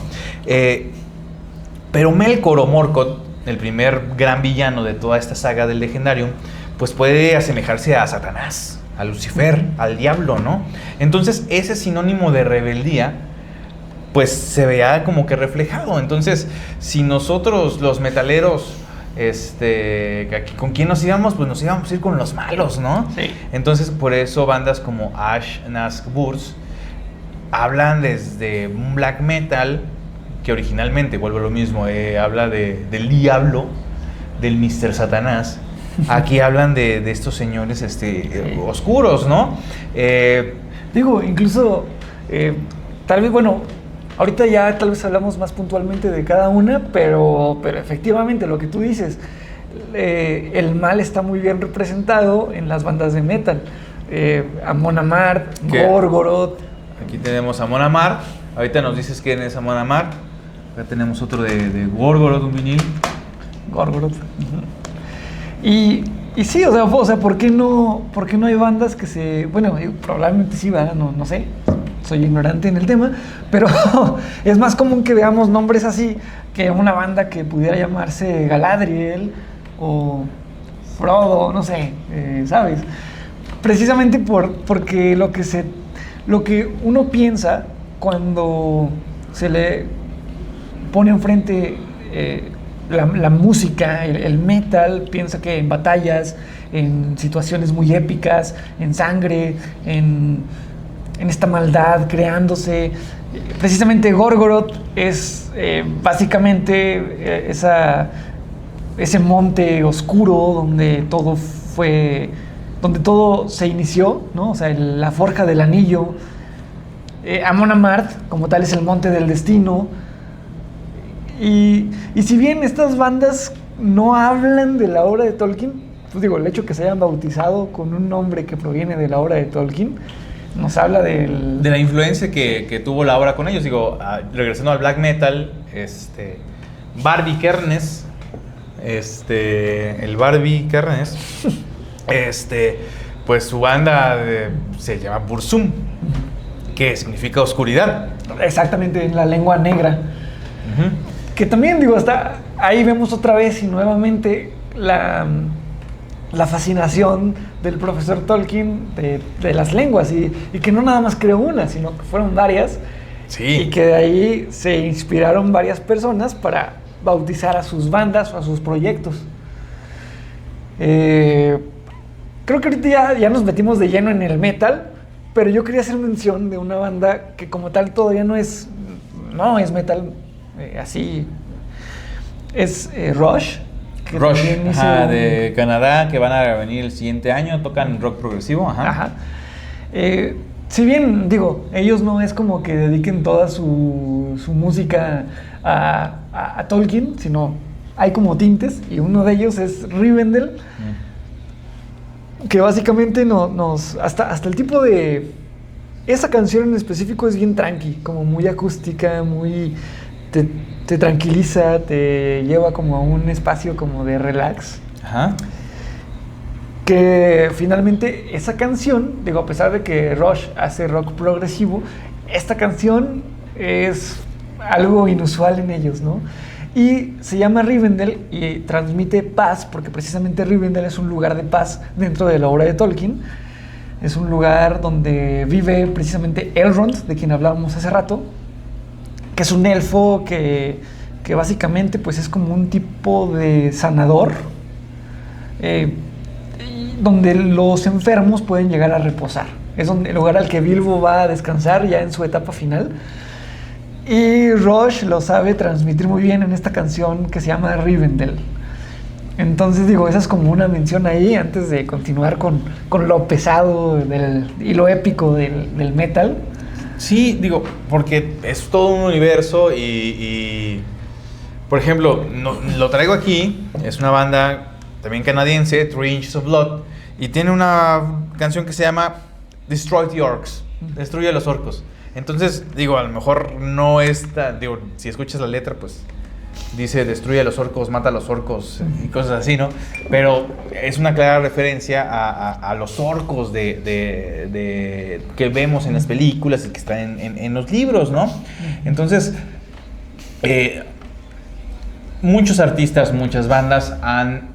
Pero Melkor o Morgoth, el primer gran villano de toda esta saga del Legendarium, pues puede asemejarse a Satanás, a Lucifer, al diablo, ¿no? Entonces ese sinónimo de rebeldía pues se vea como que reflejado. Entonces, si nosotros los metaleros, ¿con quién nos íbamos? Pues nos íbamos a ir con los malos, ¿no? Sí. Entonces, por eso bandas como Ash, Nazgûl hablan desde un black metal que originalmente, vuelvo a lo mismo, habla del diablo, del Mr. Satanás. Aquí hablan de estos señores oscuros, ¿no? Digo, incluso, tal vez, bueno, ahorita ya tal vez hablamos más puntualmente de cada una, pero efectivamente lo que tú dices, el mal está muy bien representado en las bandas de metal. Amon Amarth, Gorgoroth. Aquí tenemos a Amon Amarth. Ahorita nos dices quién es Amon Amarth. Acá tenemos otro de Gorgoroth, un vinil. Gorgoroth. Y sí, o sea, ¿por qué no hay bandas que se... Bueno, probablemente sí, ¿verdad? No sé, soy ignorante en el tema, pero es más común que veamos nombres así que una banda que pudiera llamarse Galadriel o Frodo, no sé, ¿sabes? Precisamente porque lo que uno piensa cuando se le pone enfrente la música, el metal, piensa que en batallas, en situaciones muy épicas, en sangre, en esta maldad creándose. Precisamente Gorgoroth es básicamente ese monte oscuro donde todo se inició, ¿no? O sea, la forja del anillo. Amon Amarth, como tal, es el monte del destino. Y si bien estas bandas no hablan de la obra de Tolkien, pues digo, el hecho que se hayan bautizado con un nombre que proviene de la obra de Tolkien, nos habla de la influencia que tuvo la obra con ellos. Digo, regresando al black metal, Barbie Kernes, el Barbie Kernes, pues su banda se llama Burzum, que significa oscuridad. Exactamente, en la lengua negra. Uh-huh. Que también, digo, hasta ahí vemos otra vez y nuevamente la fascinación del profesor Tolkien de las lenguas y que no nada más creó una, sino que fueron varias. Sí. Y que de ahí se inspiraron varias personas para bautizar a sus bandas o a sus proyectos. Creo que ahorita ya nos metimos de lleno en el metal, pero yo quería hacer mención de una banda que como tal todavía no es metal así. Es Rush. Rush, de Canadá, que van a venir el siguiente año, tocan rock progresivo. Ajá. Si bien, digo, ellos no es como que dediquen toda su música a Tolkien, sino hay como tintes, y uno de ellos es Rivendell, que básicamente hasta el tipo de... Esa canción en específico es bien tranqui, como muy acústica, muy... Te tranquiliza, te lleva como a un espacio como de relax. Ajá. Que finalmente esa canción, digo, a pesar de que Rush hace rock progresivo, esta canción es algo inusual en ellos, ¿no? Y se llama Rivendell y transmite paz, porque precisamente Rivendell es un lugar de paz dentro de la obra de Tolkien. Es un lugar donde vive precisamente Elrond, de quien hablábamos hace rato, que es un elfo que básicamente pues es como un tipo de sanador, donde los enfermos pueden llegar a reposar. Es el lugar al que Bilbo va a descansar ya en su etapa final. Y Rush lo sabe transmitir muy bien en esta canción que se llama Rivendell. Entonces digo, esa es como una mención ahí antes de continuar con lo pesado y lo épico del metal. Sí, digo, porque es todo un universo por ejemplo, lo traigo aquí, es una banda también canadiense, 3 Inches of Blood, y tiene una canción que se llama Destroy the Orcs, destruye a los orcos. Entonces, digo, a lo mejor no está, digo, si escuchas la letra, pues dice destruye a los orcos, mata a los orcos y cosas así, ¿no? Pero es una clara referencia a los orcos que vemos en las películas y que están en los libros, ¿no? Entonces, muchos artistas, muchas bandas han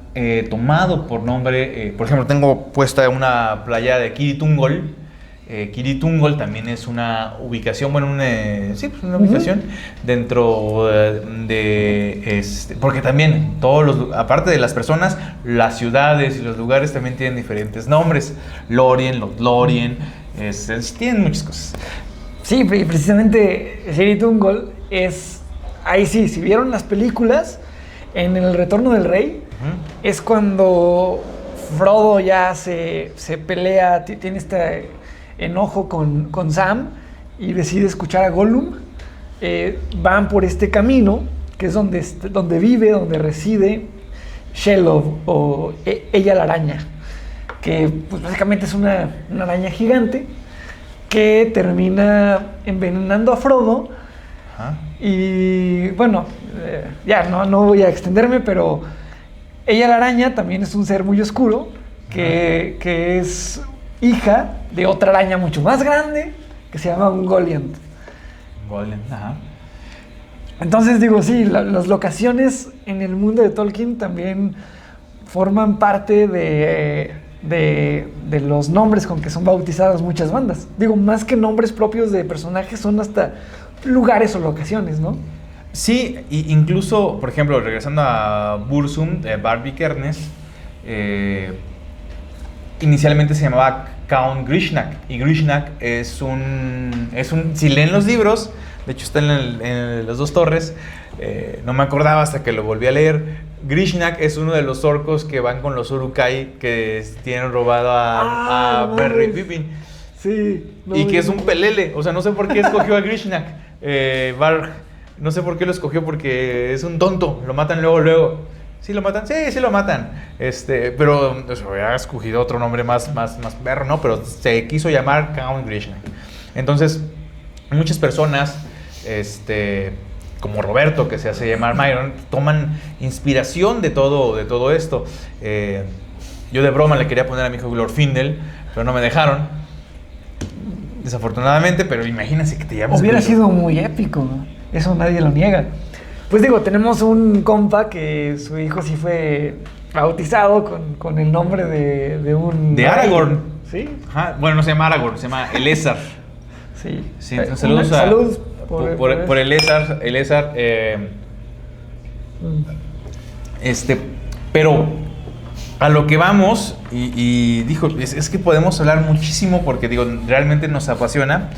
tomado por nombre, por ejemplo, tengo puesta una playa de Kiritungol. Kiritungol también es una ubicación, bueno, una ubicación dentro porque también aparte de las personas, las ciudades y los lugares también tienen diferentes nombres. Lorien, Lothlórien, tienen muchas cosas. Sí, precisamente Kiritungol es, ahí sí, si vieron las películas, en El Retorno del Rey, es cuando Frodo ya se pelea, tiene este enojo con Sam y decide escuchar a Gollum. Van por este camino que es donde vive, donde reside Shelob o ella la araña, que pues básicamente es una araña gigante que termina envenenando a Frodo. Y bueno, ya no voy a extenderme, pero ella la araña también es un ser muy oscuro que es hija de otra araña mucho más grande que se llama Ungoliant. Ajá. Entonces digo, sí, las locaciones en el mundo de Tolkien también forman parte de los nombres con que son bautizadas muchas bandas. Digo, más que nombres propios de personajes, son hasta lugares o locaciones, ¿no? Sí, incluso, por ejemplo, regresando a Burzum, Barbikernes, inicialmente se llamaba Count Grishnak, y Grishnak es un si leen los libros, de hecho está en las dos torres, no me acordaba hasta que lo volví a leer. Grishnak es uno de los orcos que van con los Uruk-hai que tienen robado a Merry y Pippin. Sí. Y que es un pelele, o sea, no sé por qué escogió a Grishnak. Varg, no sé por qué lo escogió, porque es un tonto, lo matan luego. ¿Sí lo matan? Sí lo matan. Pero había escogido otro nombre más perro, ¿no? Pero se quiso llamar Count Grishnak. Entonces, muchas personas, como Roberto, que se hace llamar Myron, toman inspiración de todo esto. Yo de broma le quería poner a mi hijo Glorfindel, pero no me dejaron, desafortunadamente. Pero imagínense que te llamas Hubiera sido muy épico, ¿no? Eso nadie lo niega. Pues digo, tenemos un compa que su hijo sí fue bautizado con el nombre de un... De Aragorn. ¿Sí? Ajá. Bueno, no se llama Aragorn, se llama Elessar. Sí. Entonces, Salud por Elessar. Pero a lo que vamos, y dijo, es que podemos hablar muchísimo porque, digo, realmente nos apasiona,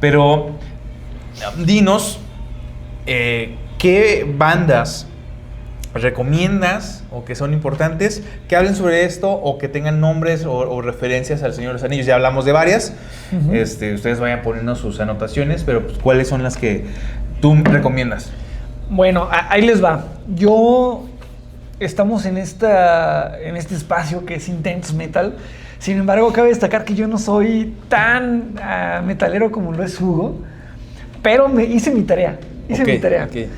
pero dinos, ¿qué bandas recomiendas o que son importantes que hablen sobre esto o que tengan nombres o referencias al Señor de los Anillos? Ya hablamos de varias. Ustedes vayan poniendo sus anotaciones, pero pues, ¿cuáles son las que tú recomiendas? Bueno, ahí les va. Estamos en este espacio que es Intense Metal. Sin embargo, cabe destacar que yo no soy tan metalero como lo es Hugo, pero hice mi tarea. Okay.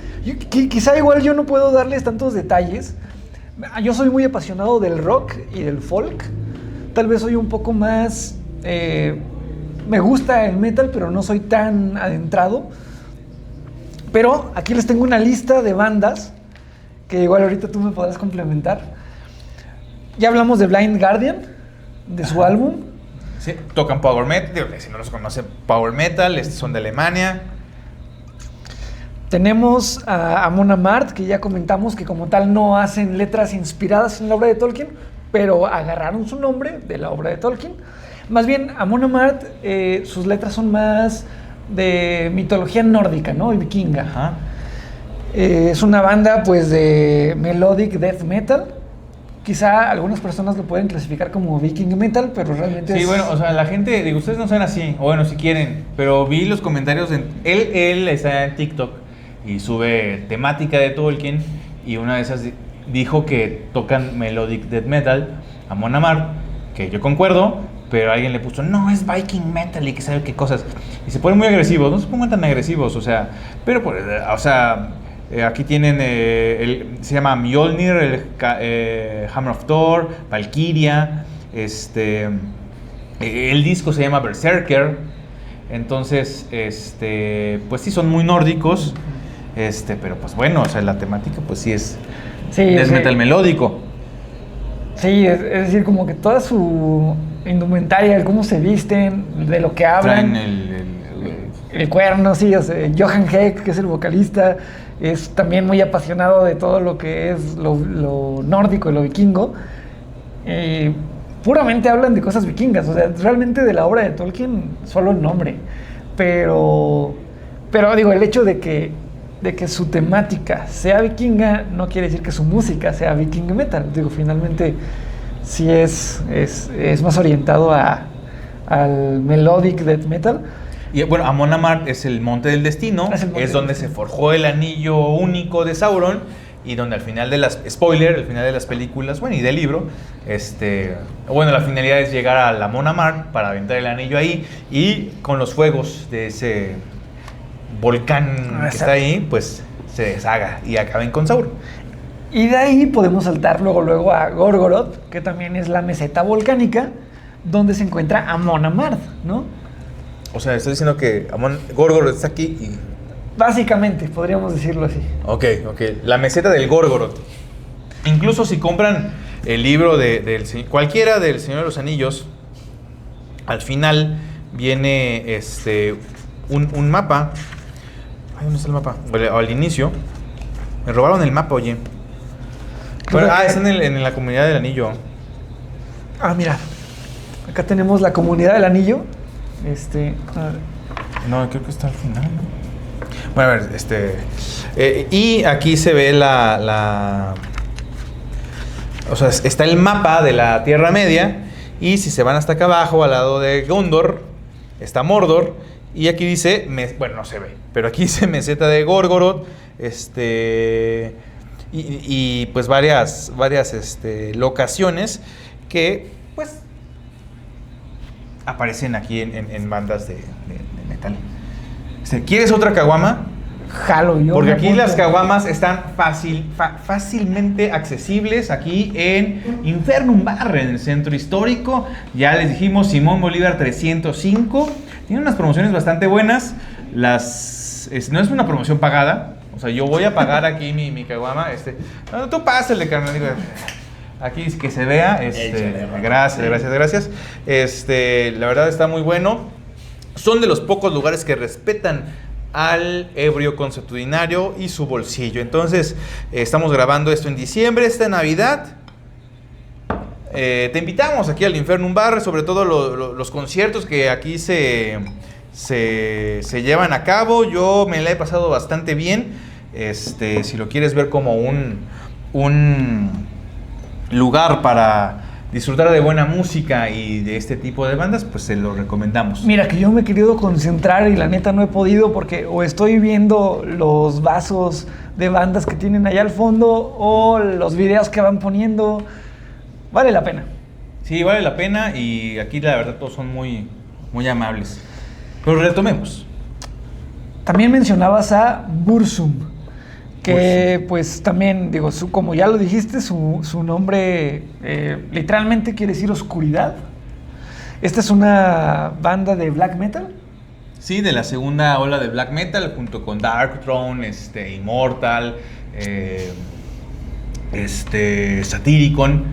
Quizá igual yo no puedo darles tantos detalles. Yo soy muy apasionado del rock y del folk. Tal vez soy un poco más... me gusta el metal, pero no soy tan adentrado. Pero aquí les tengo una lista de bandas que igual ahorita tú me podrás complementar. Ya hablamos de Blind Guardian, de su álbum. Sí, tocan Power Metal. Si no los conocen, Power Metal, son de Alemania. Tenemos a Amon Amarth, que ya comentamos que como tal no hacen letras inspiradas en la obra de Tolkien, pero agarraron su nombre de la obra de Tolkien. Más bien, Amon Amarth, sus letras son más de mitología nórdica, ¿no? Y vikinga. Ajá. Es una banda pues de melodic death metal. Quizá algunas personas lo pueden clasificar como viking metal, pero realmente Sí, bueno, o sea, la gente, digo, ustedes no saben así, o bueno, si quieren, pero vi los comentarios, él está en TikTok y sube temática de Tolkien, y una de esas dijo que tocan melodic death metal, Amon Amarth, que yo concuerdo, pero alguien le puso, no, es viking metal y que sabe qué cosas, y se ponen muy agresivos, no se pongan tan agresivos, o sea, pero, o sea... aquí tienen, se llama Mjolnir, Hammer of Thor, Valkyria, el disco se llama Berserker, entonces, pues sí, son muy nórdicos, pero pues bueno, o sea, la temática pues sí es metal melódico. Sí, es decir, como que toda su indumentaria, el cómo se visten, de lo que hablan. Traen el cuerno, sí, o sea, Johan Heck, que es el vocalista, es también muy apasionado de todo lo que es lo nórdico y lo vikingo. Puramente hablan de cosas vikingas, o sea, realmente de la obra de Tolkien solo el nombre. Pero digo, el hecho de que su temática sea vikinga no quiere decir que su música sea viking metal. Digo, finalmente sí es más orientado al melodic death metal. Y bueno, Amon Amarth es el Monte del Destino, es donde se forjó el anillo único de Sauron, y donde al final de al final de las películas, bueno, y del libro, bueno, la finalidad es llegar al Amon Amarth para aventar el anillo ahí, y con los fuegos de ese volcán que está ahí, pues se deshaga y acaben con Sauron. Y de ahí podemos saltar luego a Gorgoroth, que también es la meseta volcánica donde se encuentra Amon Amarth, ¿no? O sea, estoy diciendo que Gorgoroth está aquí y... Básicamente, podríamos decirlo así. Ok. La meseta del Gorgoroth. Incluso si compran el libro cualquiera del Señor de los Anillos, al final viene un mapa. Ay, ¿dónde está el mapa? O al inicio. Me robaron el mapa, oye. Bueno, está en la comunidad del anillo. Ah, mira. Acá tenemos la comunidad del anillo. No, creo que está al final, ¿no? Bueno, a ver, y aquí se ve o sea, está el mapa de la Tierra Media, y si se van hasta acá abajo, al lado de Gondor, está Mordor, y aquí dice, bueno, no se ve, pero aquí dice meseta de Gorgoroth, y pues varias locaciones que, pues, aparecen aquí en bandas de metal. ¿Quieres otra caguama? Jalo yo. Porque aquí las caguamas están fácilmente accesibles aquí en Infernum Bar, en el centro histórico. Ya les dijimos, Simón Bolívar 305. Tiene unas promociones bastante buenas. No es una promoción pagada. O sea, yo voy a pagar aquí mi caguama. No, tú pásale, carnal. Aquí que se vea, gracias. La verdad está muy bueno. Son de los pocos lugares que respetan al ebrio consuetudinario y su bolsillo. Entonces, estamos grabando esto en diciembre, esta Navidad. Te invitamos aquí al Infernum Bar, sobre todo los conciertos que aquí se llevan a cabo. Yo me la he pasado bastante bien. Si lo quieres ver como un lugar para disfrutar de buena música y de este tipo de bandas, pues se lo recomendamos. Mira, que yo me he querido concentrar y la neta no he podido, porque o estoy viendo los vasos de bandas que tienen allá al fondo o los videos que van poniendo. Vale la pena. Sí, vale la pena, y aquí la verdad todos son muy, muy amables. Pero retomemos. También mencionabas a Burzum, que pues también, digo, como ya lo dijiste, su nombre literalmente quiere decir oscuridad. Esta es una banda de black metal. Sí, de la segunda ola de black metal, junto con Darkthrone, Immortal, Satyricon,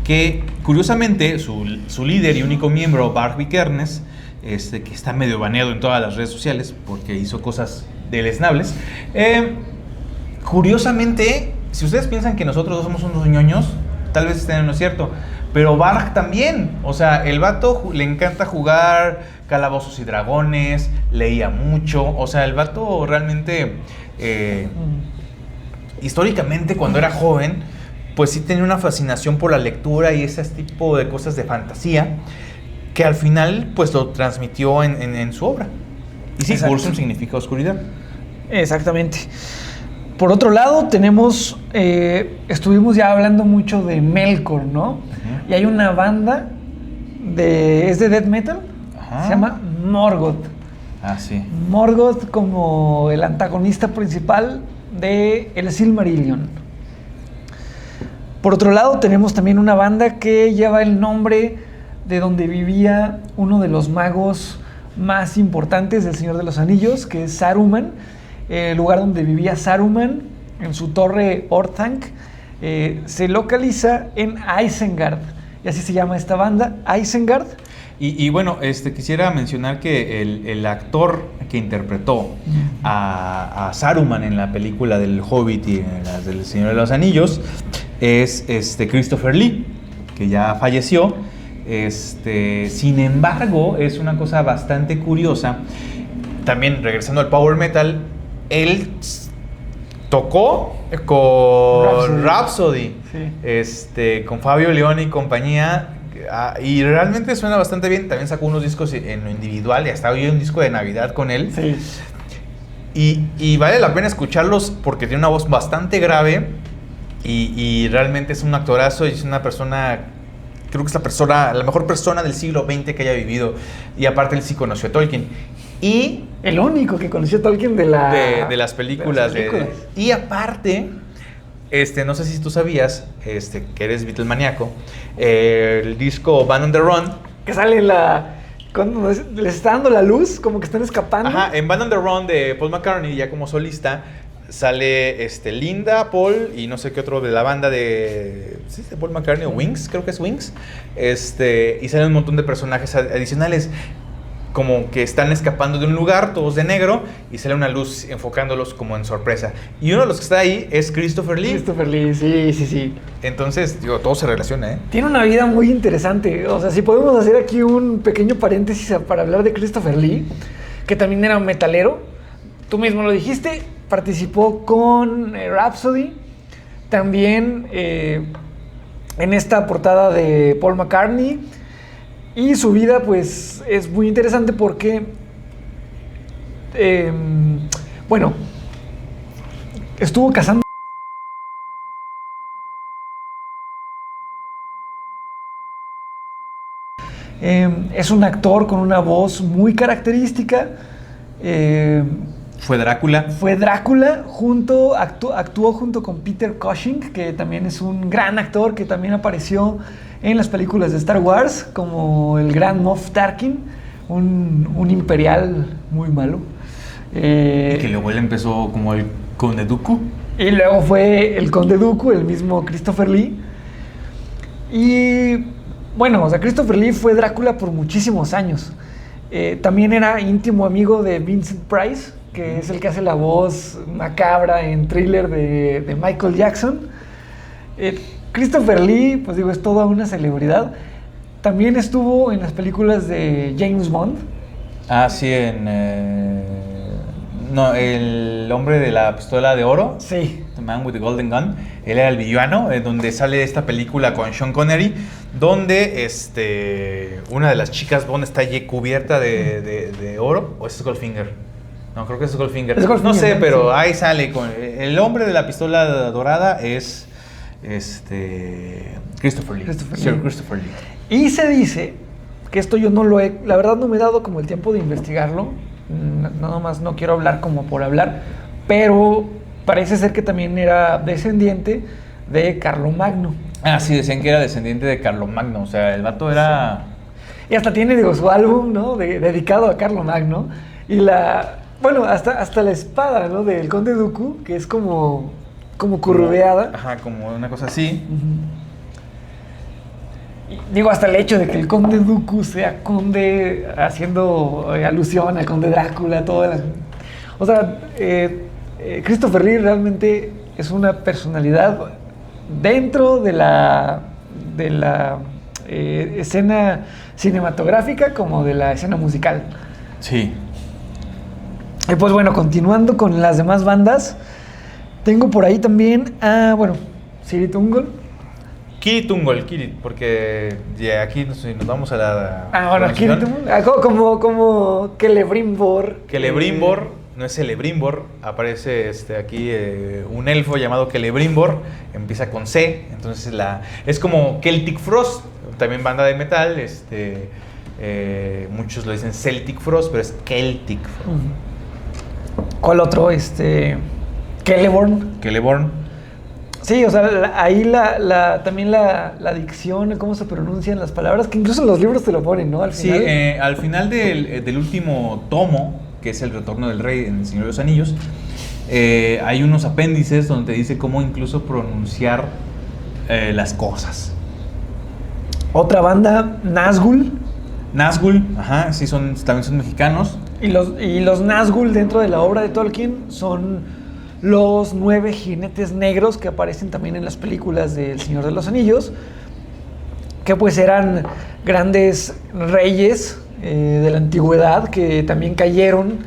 que curiosamente su líder y único miembro, Varg Vikernes, que está medio baneado en todas las redes sociales porque hizo cosas deleznables, curiosamente, si ustedes piensan que nosotros dos somos unos ñoños, tal vez estén en lo cierto, Pero Varg también. O sea, el vato le encanta jugar Calabozos y Dragones, leía mucho. O sea, el vato realmente, históricamente, cuando era joven, pues sí tenía una fascinación por la lectura y ese tipo de cosas de fantasía, que al final, pues lo transmitió en su obra. Y sí, Burzum significa oscuridad. Exactamente. Por otro lado, tenemos, estuvimos ya hablando mucho de Melkor, ¿no? Uh-huh. Y hay una banda es de death metal, se llama Morgoth. Ah, sí. Morgoth como el antagonista principal de el Silmarillion. Por otro lado, tenemos también una banda que lleva el nombre de donde vivía uno de los magos más importantes del Señor de los Anillos, que es Saruman. El lugar donde vivía Saruman, en su torre Orthanc, se localiza en Isengard, y así se llama esta banda, Isengard. Y bueno, quisiera mencionar que el actor que interpretó a Saruman en la película del Hobbit y en las del Señor de los Anillos es Christopher Lee, que ya falleció. Sin embargo, es una cosa bastante curiosa. También regresando al power metal, él tocó con Rhapsody, sí. Con Fabio León y compañía, y realmente suena bastante bien. También sacó unos discos en lo individual y hasta hoy hay un disco de Navidad con él. Sí. Y vale la pena escucharlos porque tiene una voz bastante grave y realmente es un actorazo y es una persona, creo que es la mejor persona del siglo XX que haya vivido, y aparte él sí conoció a Tolkien. Y el único que conoció a Tolkien de las películas. Y aparte, no sé si tú sabías, que eres Beatlemaníaco, el disco Band on the Run, que sale cuando les está dando la luz, como que están escapando. Ajá, en Band on the Run de Paul McCartney, ya como solista, sale Linda, Paul y no sé qué otro de la banda de Paul McCartney, o Wings, creo que es Wings. Y salen un montón de personajes adicionales, como que están escapando de un lugar, todos de negro, y sale una luz enfocándolos como en sorpresa. Y uno de los que está ahí es Christopher Lee. Christopher Lee, sí. Entonces, todo se relaciona, ¿eh? Tiene una vida muy interesante. O sea, si podemos hacer aquí un pequeño paréntesis para hablar de Christopher Lee, que también era un metalero. Tú mismo lo dijiste, participó con Rhapsody. También en esta portada de Paul McCartney. Y su vida, pues, es muy interesante porque, estuvo casando. Es un actor con una voz muy característica. Fue Drácula. Actuó junto con Peter Cushing, que también es un gran actor que también apareció en las películas de Star Wars, como el gran Moff Tarkin, un imperial muy malo. Y que luego él empezó como el Conde Dooku. Y luego fue el Conde Dooku, el mismo Christopher Lee. Y bueno, o sea, Christopher Lee fue Drácula por muchísimos años. También era íntimo amigo de Vincent Price, que es el que hace la voz macabra en Thriller de Michael Jackson. Christopher Lee, pues digo, es toda una celebridad. También estuvo en las películas de James Bond. Ah, sí, no, el hombre de la pistola de oro. Sí. The Man with the Golden Gun. Él era el villano, donde sale esta película con Sean Connery, donde una de las chicas Bond está allí cubierta de oro. ¿O es Goldfinger? No, creo que es Goldfinger. No sé, pero sí. Ahí sale. El hombre de la pistola dorada es Christopher Lee. Christopher Lee. Y se dice que esto yo no lo he... La verdad no me he dado como el tiempo de investigarlo. Nada más no quiero hablar como por hablar. Pero parece ser que también era descendiente de Carlomagno. Ah, sí, decían que era descendiente de Carlomagno. O sea, el vato era... Sí. Y hasta tiene, digo, su álbum, ¿no? dedicado a Carlomagno. Y hasta la espada, ¿no? Del Conde Dooku, que es como curveada. Ajá, como una cosa así. Y, digo, hasta el hecho de que el Conde Dooku sea conde, haciendo alusión al Conde Drácula, todas las... O sea, Christopher Lee realmente es una personalidad dentro de la escena cinematográfica como de la escena musical. Sí. Y pues bueno, continuando con las demás bandas, tengo por ahí también a, Kirit Ungol. Kirit Ungol, porque ya aquí nos vamos a la... Kirit Ungol, como Celebrimbor. Celebrimbor, no es Celebrimbor, aparece aquí un elfo llamado Celebrimbor, empieza con C, entonces es como Celtic Frost, también banda de metal, muchos lo dicen Celtic Frost, pero es Celtic Frost. ¿Cuál otro? Celeborn. Sí, o sea, ahí también la dicción, cómo se pronuncian las palabras, que incluso en los libros te lo ponen, ¿no? Al final. Sí, al final del último tomo, que es El Retorno del Rey en El Señor de los Anillos, hay unos apéndices donde te dice cómo incluso pronunciar las cosas. Otra banda, Nazgûl. Nazgûl, ajá, sí, también son mexicanos. Y los Nazgûl dentro de la obra de Tolkien son los 9 jinetes negros que aparecen también en las películas de El Señor de los Anillos, que pues eran grandes reyes de la antigüedad que también cayeron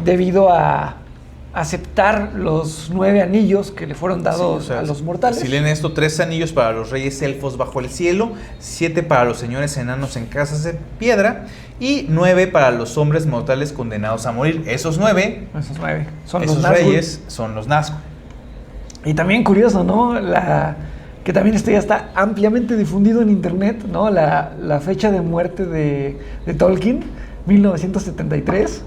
debido a aceptar los 9 anillos que le fueron dados a los mortales. Si leen esto, 3 anillos para los reyes elfos bajo el cielo, 7 para los señores enanos en casas de piedra y 9 para los hombres mortales condenados a morir. Esos 9 son los reyes, son los Nazgûl. Y también curioso, ¿no? Que también esto ya está ampliamente difundido en internet, ¿no? La fecha de muerte de Tolkien, 1973.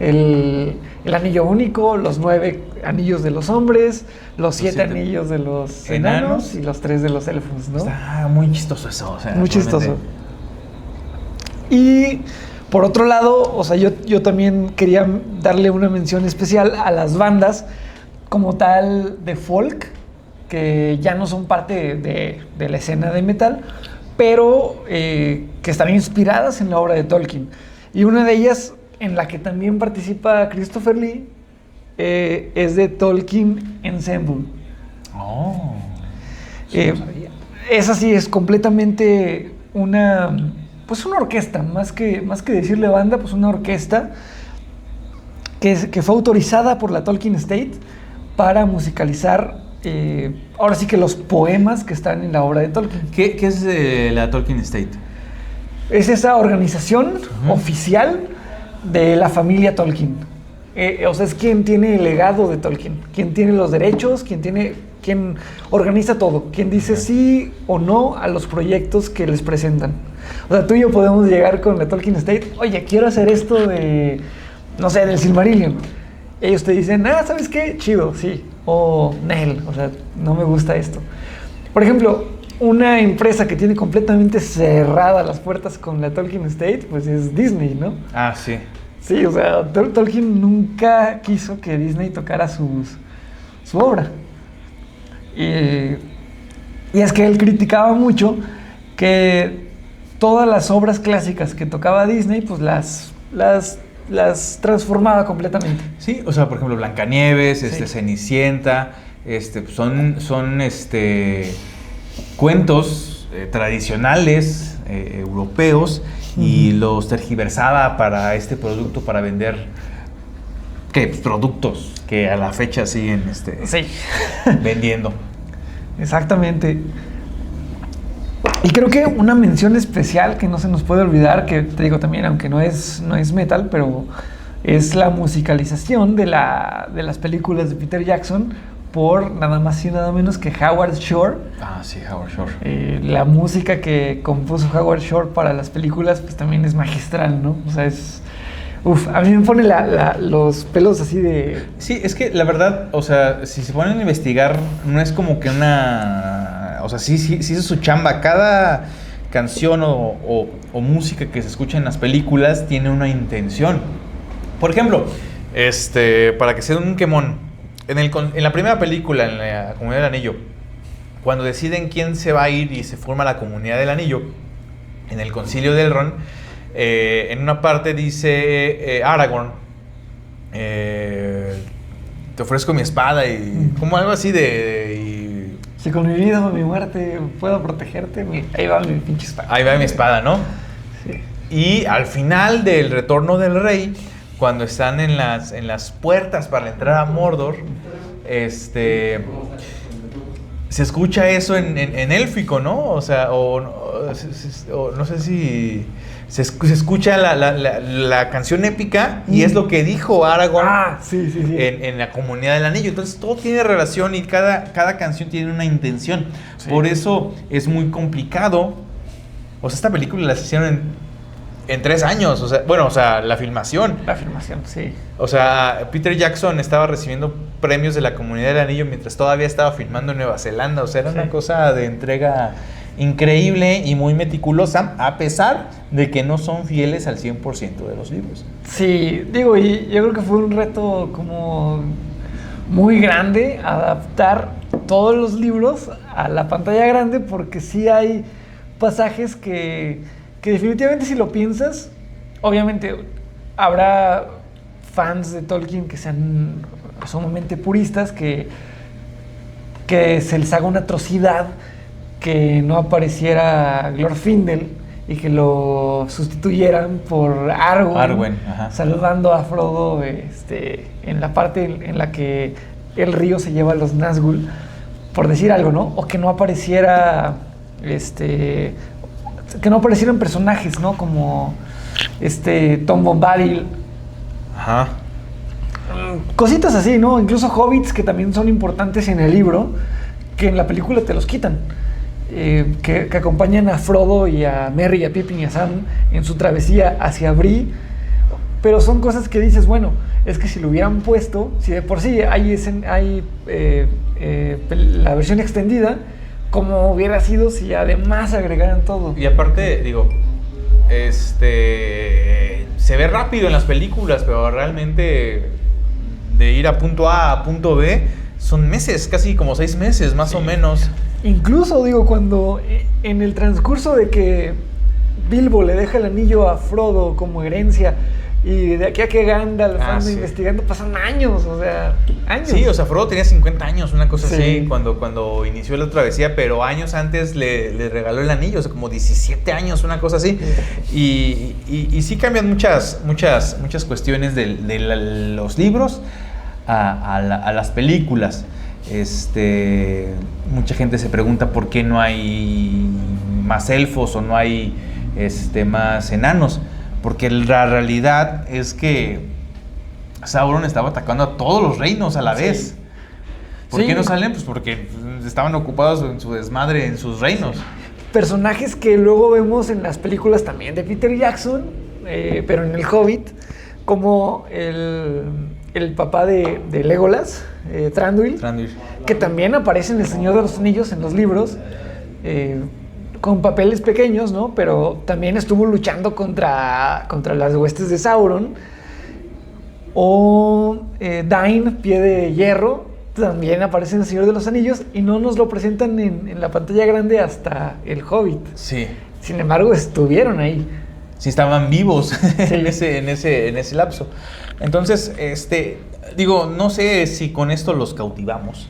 El anillo único, los 9 anillos de los hombres, los 7 anillos de los enanos y los 3 de los elfos, ¿no? Está muy chistoso eso, o sea, muy chistoso. Y por otro lado, o sea, yo también quería darle una mención especial a las bandas como tal de folk, que ya no son parte de la escena de metal, pero que están inspiradas en la obra de Tolkien. Y una de ellas, en la que también participa Christopher Lee, es de Tolkien Ensemble. Oh, no sabía. Esa sí es completamente una orquesta, más que decirle banda, pues una orquesta que fue autorizada por la Tolkien Estate para musicalizar, ahora sí que los poemas que están en la obra de Tolkien. ¿Qué es la Tolkien Estate? Es esa organización oficial de la familia Tolkien. O sea, es quien tiene el legado de Tolkien, quien tiene los derechos, quien organiza todo, quien dice sí o no a los proyectos que les presentan. O sea, tú y yo podemos llegar con la Tolkien Estate, oye, quiero hacer esto de, no sé, del Silmarillion. Ellos te dicen, ¿sabes qué? Chido, sí. O Nel, o sea, no me gusta esto. Por ejemplo, una empresa que tiene completamente cerradas las puertas con la Tolkien Estate, pues es Disney, ¿no? Ah, sí. Sí, o sea, Tolkien nunca quiso que Disney tocara su obra. Y es que él criticaba mucho que todas las obras clásicas que tocaba Disney, pues las transformaba completamente. Sí, o sea, por ejemplo, Blancanieves, Sí. Cenicienta, son cuentos tradicionales europeos y los tergiversaba para este producto, para vender productos que a la fecha siguen Sí. vendiendo. Exactamente. Y creo que una mención especial que no se nos puede olvidar, que te digo también, aunque no es metal, pero es la musicalización de las películas de Peter Jackson por nada más y nada menos que Howard Shore. Ah, sí, Howard Shore. La música que compuso Howard Shore para las películas pues también es magistral, ¿no? O sea, a mí me pone los pelos así de... Sí, es que la verdad, o sea, si se ponen a investigar, no es como que o sea, sí hizo su chamba. Cada canción o música que se escucha en las películas tiene una intención. Por ejemplo, para que sea un quemón, en la primera película, en la Comunidad del Anillo, cuando deciden quién se va a ir y se forma la Comunidad del Anillo, en el Concilio de Elrond, en una parte dice Aragorn, te ofrezco mi espada y como algo así Si con mi vida o mi muerte puedo protegerte, ahí va mi pinche espada. Ahí va mi espada, ¿no? Sí. Y al final del Retorno del Rey, cuando están en las puertas para entrar a Mordor, se escucha eso en élfico, ¿no? O sea, o no sé si se escucha la canción épica y es lo que dijo Aragorn sí. en la Comunidad del Anillo. Entonces todo tiene relación y cada canción tiene una intención. Sí. Por eso es muy complicado. O sea, esta película la hicieron en 3 años. O sea, la filmación. La filmación, sí. O sea, Peter Jackson estaba recibiendo premios de la Comunidad del Anillo mientras todavía estaba filmando en Nueva Zelanda. O sea, era una cosa de entrega increíble y muy meticulosa, a pesar de que no son fieles al 100% de los libros. Sí, digo, y yo creo que fue un reto como muy grande adaptar todos los libros a la pantalla grande, porque sí hay pasajes que definitivamente, si lo piensas, obviamente habrá fans de Tolkien que sean sumamente puristas, que se les haga una atrocidad que no apareciera Glorfindel y que lo sustituyeran por Arwen, saludando a Frodo en la parte en la que el río se lleva a los Nazgûl, por decir algo, ¿no? O que no apareciera que no aparecieran personajes, ¿no? Como Tom Bombadil. Ajá. Cositas así, ¿no? Incluso hobbits que también son importantes en el libro, que en la película te los quitan. Que acompañan a Frodo y a Merry y a Pippin y a Sam en su travesía hacia Bree, pero son cosas que dices, bueno, es que si lo hubieran puesto, si de por sí hay la versión extendida, como hubiera sido si además agregaran todo. Y aparte, digo, se ve rápido en las películas, pero realmente de ir a punto A a punto B son meses, casi como 6 meses más o menos. Incluso, digo, cuando en el transcurso de que Bilbo le deja el anillo a Frodo como herencia, y de aquí a que Gandalf anda investigando, pasan años, o sea, años. Sí, o sea, Frodo tenía 50 años, una cosa así, cuando inició la travesía, pero años antes le regaló el anillo, o sea, como 17 años, una cosa así. Sí. Y sí cambian muchas cuestiones de los libros a las películas. Mucha gente se pregunta por qué no hay más elfos o no hay más enanos, porque la realidad es que Sauron estaba atacando a todos los reinos a la vez. ¿Por qué no salen? Pues porque estaban ocupados en su desmadre en sus reinos. Personajes que luego vemos en las películas también de Peter Jackson, pero en El Hobbit, como el papá de Legolas, Thranduil, que también aparece en El Señor de los Anillos en los libros, con papeles pequeños, ¿no? Pero también estuvo luchando contra las huestes de Sauron. O Dain, Pie de Hierro, también aparece en El Señor de los Anillos y no nos lo presentan en la pantalla grande hasta El Hobbit. Sí. Sin embargo, estuvieron ahí. Sí, estaban vivos en ese lapso. Entonces, digo, no sé si con esto los cautivamos,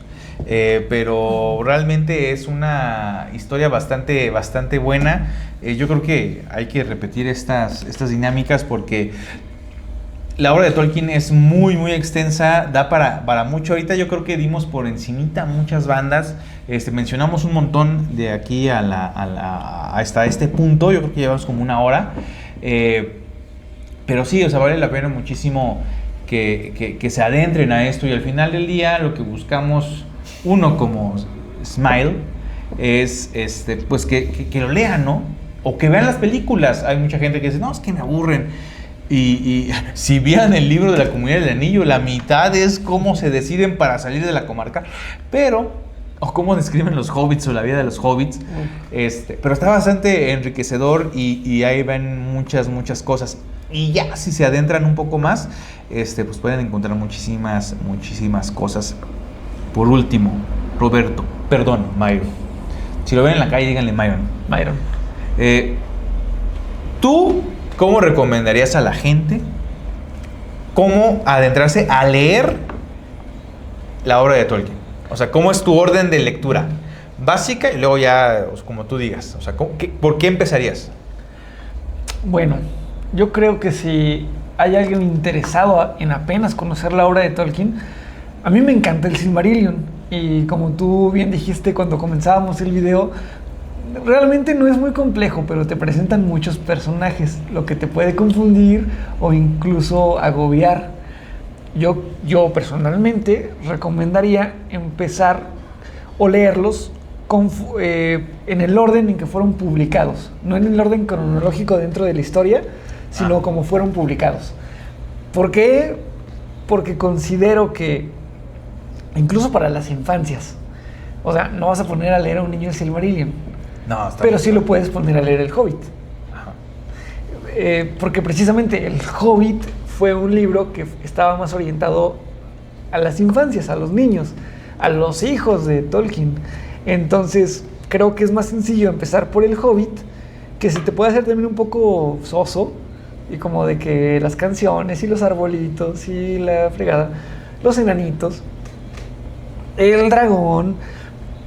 pero realmente es una historia bastante buena. Yo creo que hay que repetir estas dinámicas porque la obra de Tolkien es muy, muy extensa, da para mucho. Ahorita yo creo que dimos por encimita muchas bandas, mencionamos un montón de aquí hasta este punto. Yo creo que llevamos como 1 hora, pero sí, o sea, vale la pena muchísimo que se adentren a esto, y al final del día lo que buscamos, uno como Smile, es pues que lo lean, ¿no? O que vean las películas. Hay mucha gente que dice, no, es que me aburren. Y si vieran el libro de la Comunidad del Anillo, la mitad es cómo se deciden para salir de la comarca, o cómo describen los hobbits o la vida de los hobbits. Pero está bastante enriquecedor y ahí ven muchas cosas. Y ya si se adentran un poco más, pues pueden encontrar muchísimas cosas. Por último, Myron. Si lo ven en la calle, díganle Myron. ¿Tú cómo recomendarías a la gente cómo adentrarse a leer la obra de Tolkien? O sea, ¿cómo es tu orden de lectura? básica y luego ya, pues, como tú digas. O sea, ¿por qué empezarías? Bueno, yo creo que si hay alguien interesado en apenas conocer la obra de Tolkien, a mí me encanta el Silmarillion. Y como tú bien dijiste cuando comenzábamos el video, realmente no es muy complejo, pero te presentan muchos personajes, lo que te puede confundir o incluso agobiar. Yo personalmente recomendaría empezar o leerlos en el orden en que fueron publicados, no en el orden cronológico dentro de la historia, sino como fueron publicados. ¿Por qué? Porque considero que incluso para las infancias, o sea, no vas a poner a leer a un niño el Silmarillion, No, pero sí lo puedes poner a leer el Hobbit. Porque precisamente el Hobbit fue un libro que estaba más orientado a las infancias, a los niños, a los hijos de Tolkien. Entonces creo que es más sencillo empezar por el Hobbit, que se te puede hacer también un poco soso, y como de que las canciones y los arbolitos y la fregada, los enanitos, el dragón,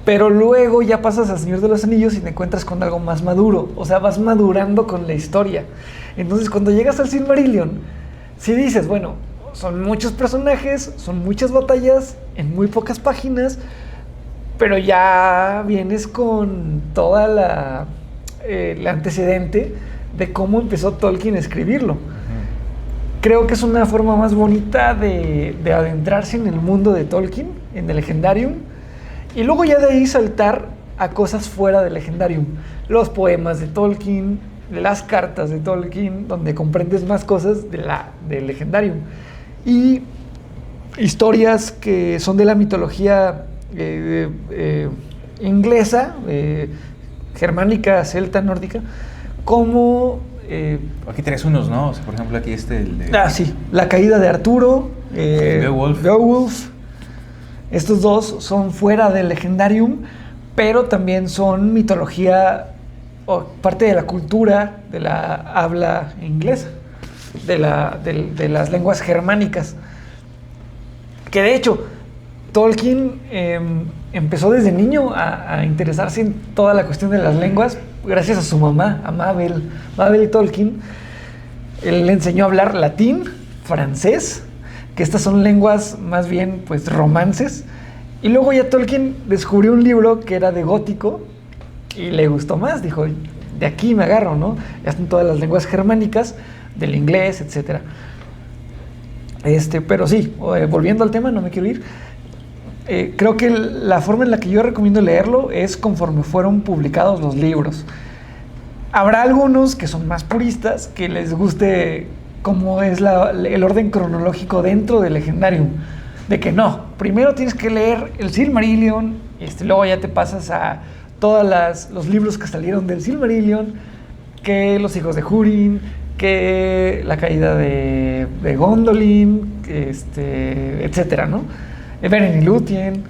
pero luego ya pasas a Señor de los Anillos y te encuentras con algo más maduro, o sea, vas madurando con la historia. Entonces cuando llegas al Silmarillion, si dices, bueno, son muchos personajes, son muchas batallas en muy pocas páginas, pero ya vienes con toda el antecedente de cómo empezó Tolkien a escribirlo. Creo que es una forma más bonita de adentrarse en el mundo de Tolkien, en el Legendarium, y luego ya de ahí saltar a cosas fuera del Legendarium. Los poemas de Tolkien, las cartas de Tolkien, donde comprendes más cosas del Legendarium. Y historias que son de la mitología inglesa, germánica, celta, nórdica, como... aquí tenés unos, ¿no? O sea, por ejemplo, aquí sí, La caída de Arturo, Beowulf. Estos dos son fuera del Legendarium, pero también son mitología o parte de la cultura de la habla inglesa, de las lenguas germánicas. Que de hecho, Tolkien empezó desde niño a interesarse en toda la cuestión de las lenguas gracias a su mamá, a Mabel Tolkien. Él le enseñó a hablar latín, francés, que estas son lenguas más bien pues romances. Y luego ya Tolkien descubrió un libro que era de gótico y le gustó más, dijo, de aquí me agarro, ¿no? Ya están todas las lenguas germánicas, del inglés, etc. Pero sí, volviendo al tema, no me quiero ir. Creo que la forma en la que yo recomiendo leerlo es conforme fueron publicados los libros. Habrá algunos que son más puristas, que les guste cómo es el orden cronológico dentro del Legendarium. De que no, primero tienes que leer el Silmarillion, luego ya te pasas a todos los libros que salieron del Silmarillion, que los hijos de Húrin, que la caída de Gondolin, etcétera, ¿no? Beren y Lúthien,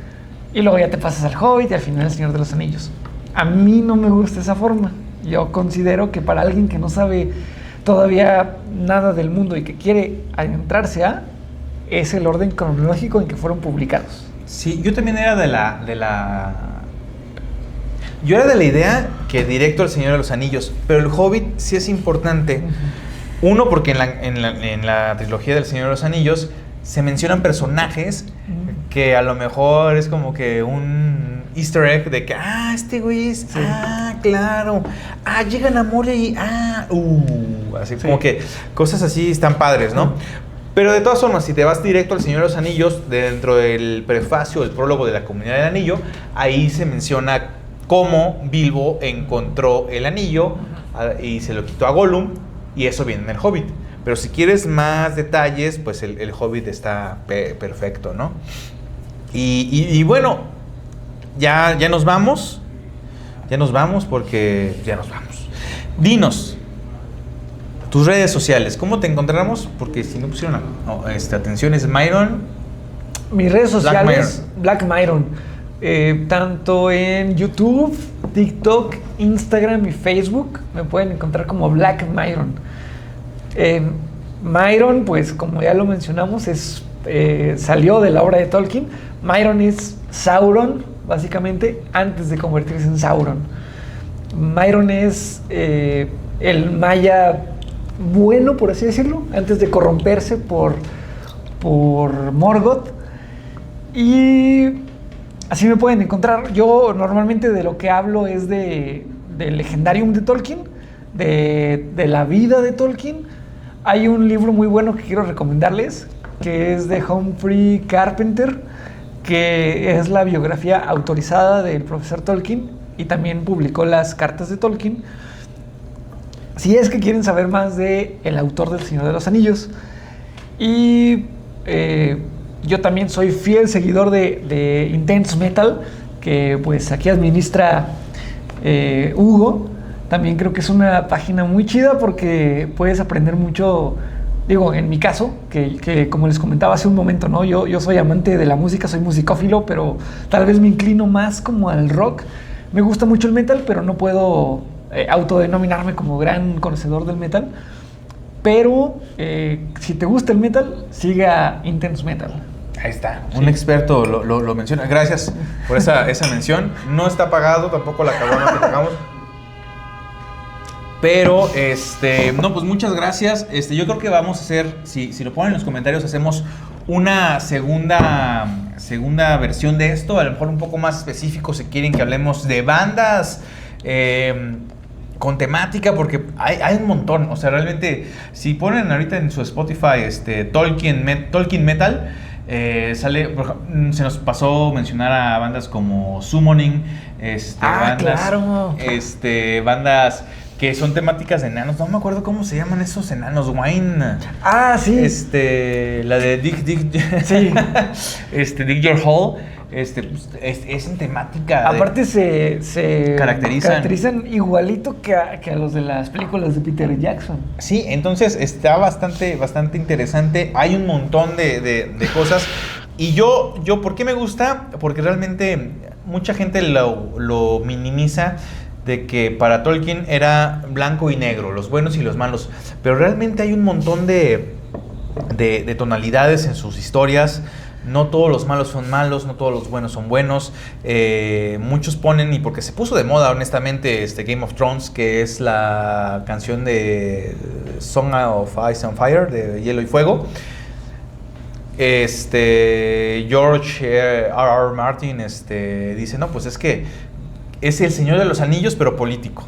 y luego ya te pasas al Hobbit y al final el Señor de los Anillos. A mí no me gusta esa forma. Yo considero que para alguien que no sabe todavía nada del mundo y que quiere adentrarse es el orden cronológico en que fueron publicados. Sí, yo también era yo era de la idea que directo al Señor de los Anillos, pero el Hobbit sí es importante. Uh-huh. Uno, porque en la trilogía del Señor de los Anillos se mencionan personajes que a lo mejor es como que un easter egg de que, este güey es, sí. Claro, llegan a Moria y, así sí. Como que cosas así están padres, ¿no? Pero de todas formas, si te vas directo al Señor de los Anillos, dentro del prefacio, el prólogo de la Comunidad del Anillo, ahí se menciona cómo Bilbo encontró el anillo y se lo quitó a Gollum, y eso viene en el Hobbit. Pero si quieres más detalles, pues el Hobbit está perfecto, ¿no? Y bueno, ya nos vamos. Ya nos vamos porque ya nos vamos. Dinos, tus redes sociales, ¿cómo te encontramos? Porque si no pusieron atención, es Myron. Mis redes sociales, Black Myron. Tanto en YouTube, TikTok, Instagram y Facebook me pueden encontrar como Black Myron. Myron, pues como ya lo mencionamos, salió de la obra de Tolkien. Myron es Sauron básicamente, antes de convertirse en Sauron. Myron es el Maya bueno, por así decirlo, antes de corromperse por Morgoth. Y así me pueden encontrar. Yo normalmente de lo que hablo es del Legendarium de Tolkien, de la vida de Tolkien. Hay un libro muy bueno que quiero recomendarles, que es de Humphrey Carpenter, que es la biografía autorizada del profesor Tolkien, y también publicó las cartas de Tolkien. Si es que quieren saber más de el autor del Señor de los Anillos. Y yo también soy fiel seguidor de Intense Metal, que pues aquí administra Hugo. También creo que es una página muy chida porque puedes aprender mucho. Digo, en mi caso, que como les comentaba hace un momento, ¿no? Yo soy amante de la música, soy musicófilo, pero tal vez me inclino más como al rock. Me gusta mucho el metal, pero no puedo autodenominarme como gran conocedor del metal. Pero si te gusta el metal, siga Intense Metal. Ahí está, un experto lo menciona. Gracias por esa mención. No está pagado, tampoco la caguama que pagamos. Pero, no, pues muchas gracias. Yo creo que vamos a hacer, si lo ponen en los comentarios, hacemos una segunda versión de esto, a lo mejor un poco más específico si quieren que hablemos de bandas con temática, porque hay un montón. O sea, realmente, si ponen ahorita en su Spotify Tolkien Metal, se nos pasó mencionar a bandas como Summoning, bandas, claro. Bandas que son temáticas de enanos. No me acuerdo cómo se llaman esos enanos. Wine. Ah, sí. La de Dig Sí. Dig Your Hole. Es en temática. Aparte se caracterizan igualito que a los de las películas de Peter Jackson. Sí, entonces está bastante interesante. Hay un montón de cosas. Y yo, ¿por qué me gusta? Porque realmente mucha gente lo minimiza, de que para Tolkien era blanco y negro, los buenos y los malos. Pero realmente hay un montón de tonalidades en sus historias. No todos los malos son malos, no todos los buenos son buenos. Muchos ponen, y porque se puso de moda, honestamente, Game of Thrones, que es la canción de Song of Ice and Fire, de Hielo y Fuego. George R.R. Martin dice, no, pues es que es el Señor de los Anillos, pero político,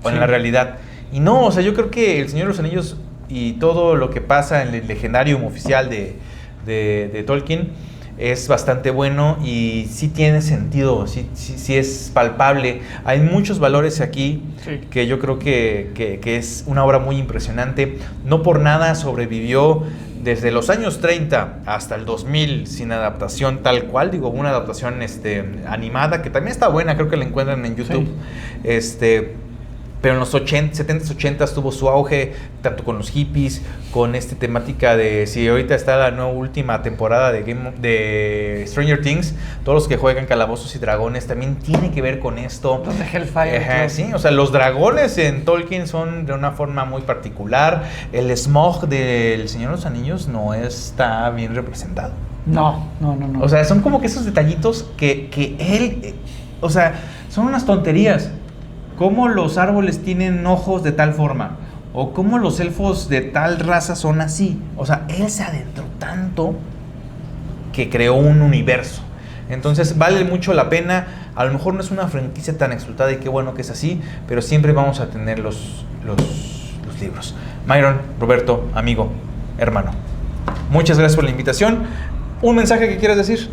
o en la realidad. Y no, o sea, yo creo que el Señor de los Anillos y todo lo que pasa en el Legendarium oficial de Tolkien es bastante bueno y sí tiene sentido, sí es palpable. Hay muchos valores aquí, sí, que yo creo que es una obra muy impresionante. No por nada sobrevivió desde los años 30 hasta el 2000 sin adaptación tal cual. Digo, una adaptación animada que también está buena, creo que la encuentran en YouTube. Sí. Pero en los 70s, 80s tuvo su auge, tanto con los hippies, con temática de, si ahorita está la nueva última temporada de Stranger Things, todos los que juegan Calabozos y Dragones también tiene que ver con esto. Los de Hellfire. Sí, o sea, los dragones en Tolkien son de una forma muy particular. El smog del Señor de los Anillos no está bien representado. No. O sea, son como que esos detallitos que él, o sea, son unas tonterías. Cómo los árboles tienen ojos de tal forma, o cómo los elfos de tal raza son así. O sea, él se adentró tanto que creó un universo. Entonces vale mucho la pena. A lo mejor no es una franquicia tan explotada y qué bueno que es así, pero siempre vamos a tener los libros. Myron, Roberto, amigo, hermano, muchas gracias por la invitación. ¿Un mensaje que quieras decir?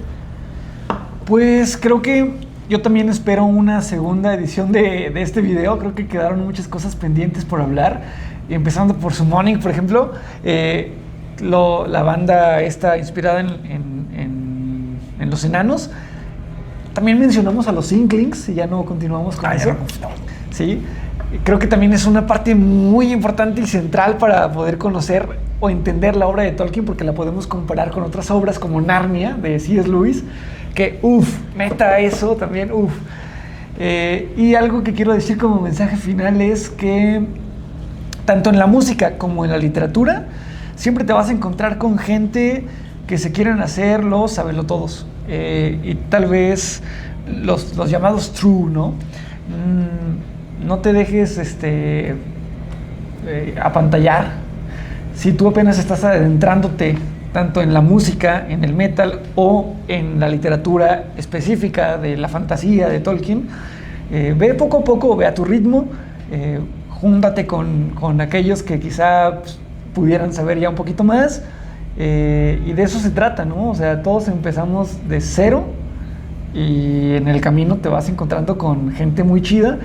Pues creo que yo también espero una segunda edición de este video. Creo que quedaron muchas cosas pendientes por hablar. Empezando por Summoning, por ejemplo. La banda está inspirada en los enanos. También mencionamos a los Inklings y ya no continuamos con eso. Sí. Creo que también es una parte muy importante y central para poder conocer o entender la obra de Tolkien, porque la podemos comparar con otras obras como Narnia de C.S. Lewis, que neta eso también, y algo que quiero decir como mensaje final es que tanto en la música como en la literatura siempre te vas a encontrar con gente que se quieren hacer los sabelotodos, y tal vez los llamados true, ¿no? No te dejes apantallar. Si tú apenas estás adentrándote tanto en la música, en el metal o en la literatura específica de la fantasía de Tolkien, ve poco a poco, ve a tu ritmo, júntate con aquellos que quizá pues, pudieran saber ya un poquito más, y de eso se trata, ¿no? O sea, todos empezamos de cero y en el camino te vas encontrando con gente muy chida.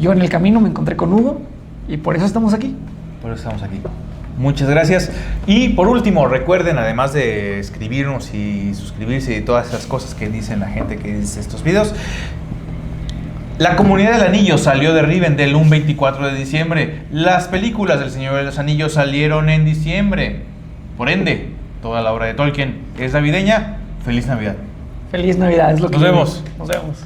Yo en el camino me encontré con Hugo y por eso estamos aquí. Por eso estamos aquí. Muchas gracias. Y por último, recuerden, además de escribirnos y suscribirse y todas esas cosas que dicen la gente que dice estos videos, la Comunidad del Anillo salió de Rivendell un 24 de diciembre. Las películas del Señor de los Anillos salieron en diciembre. Por ende, toda la obra de Tolkien es navideña. ¡Feliz Navidad! Feliz Navidad, es lo que Nos vemos. Nos vemos.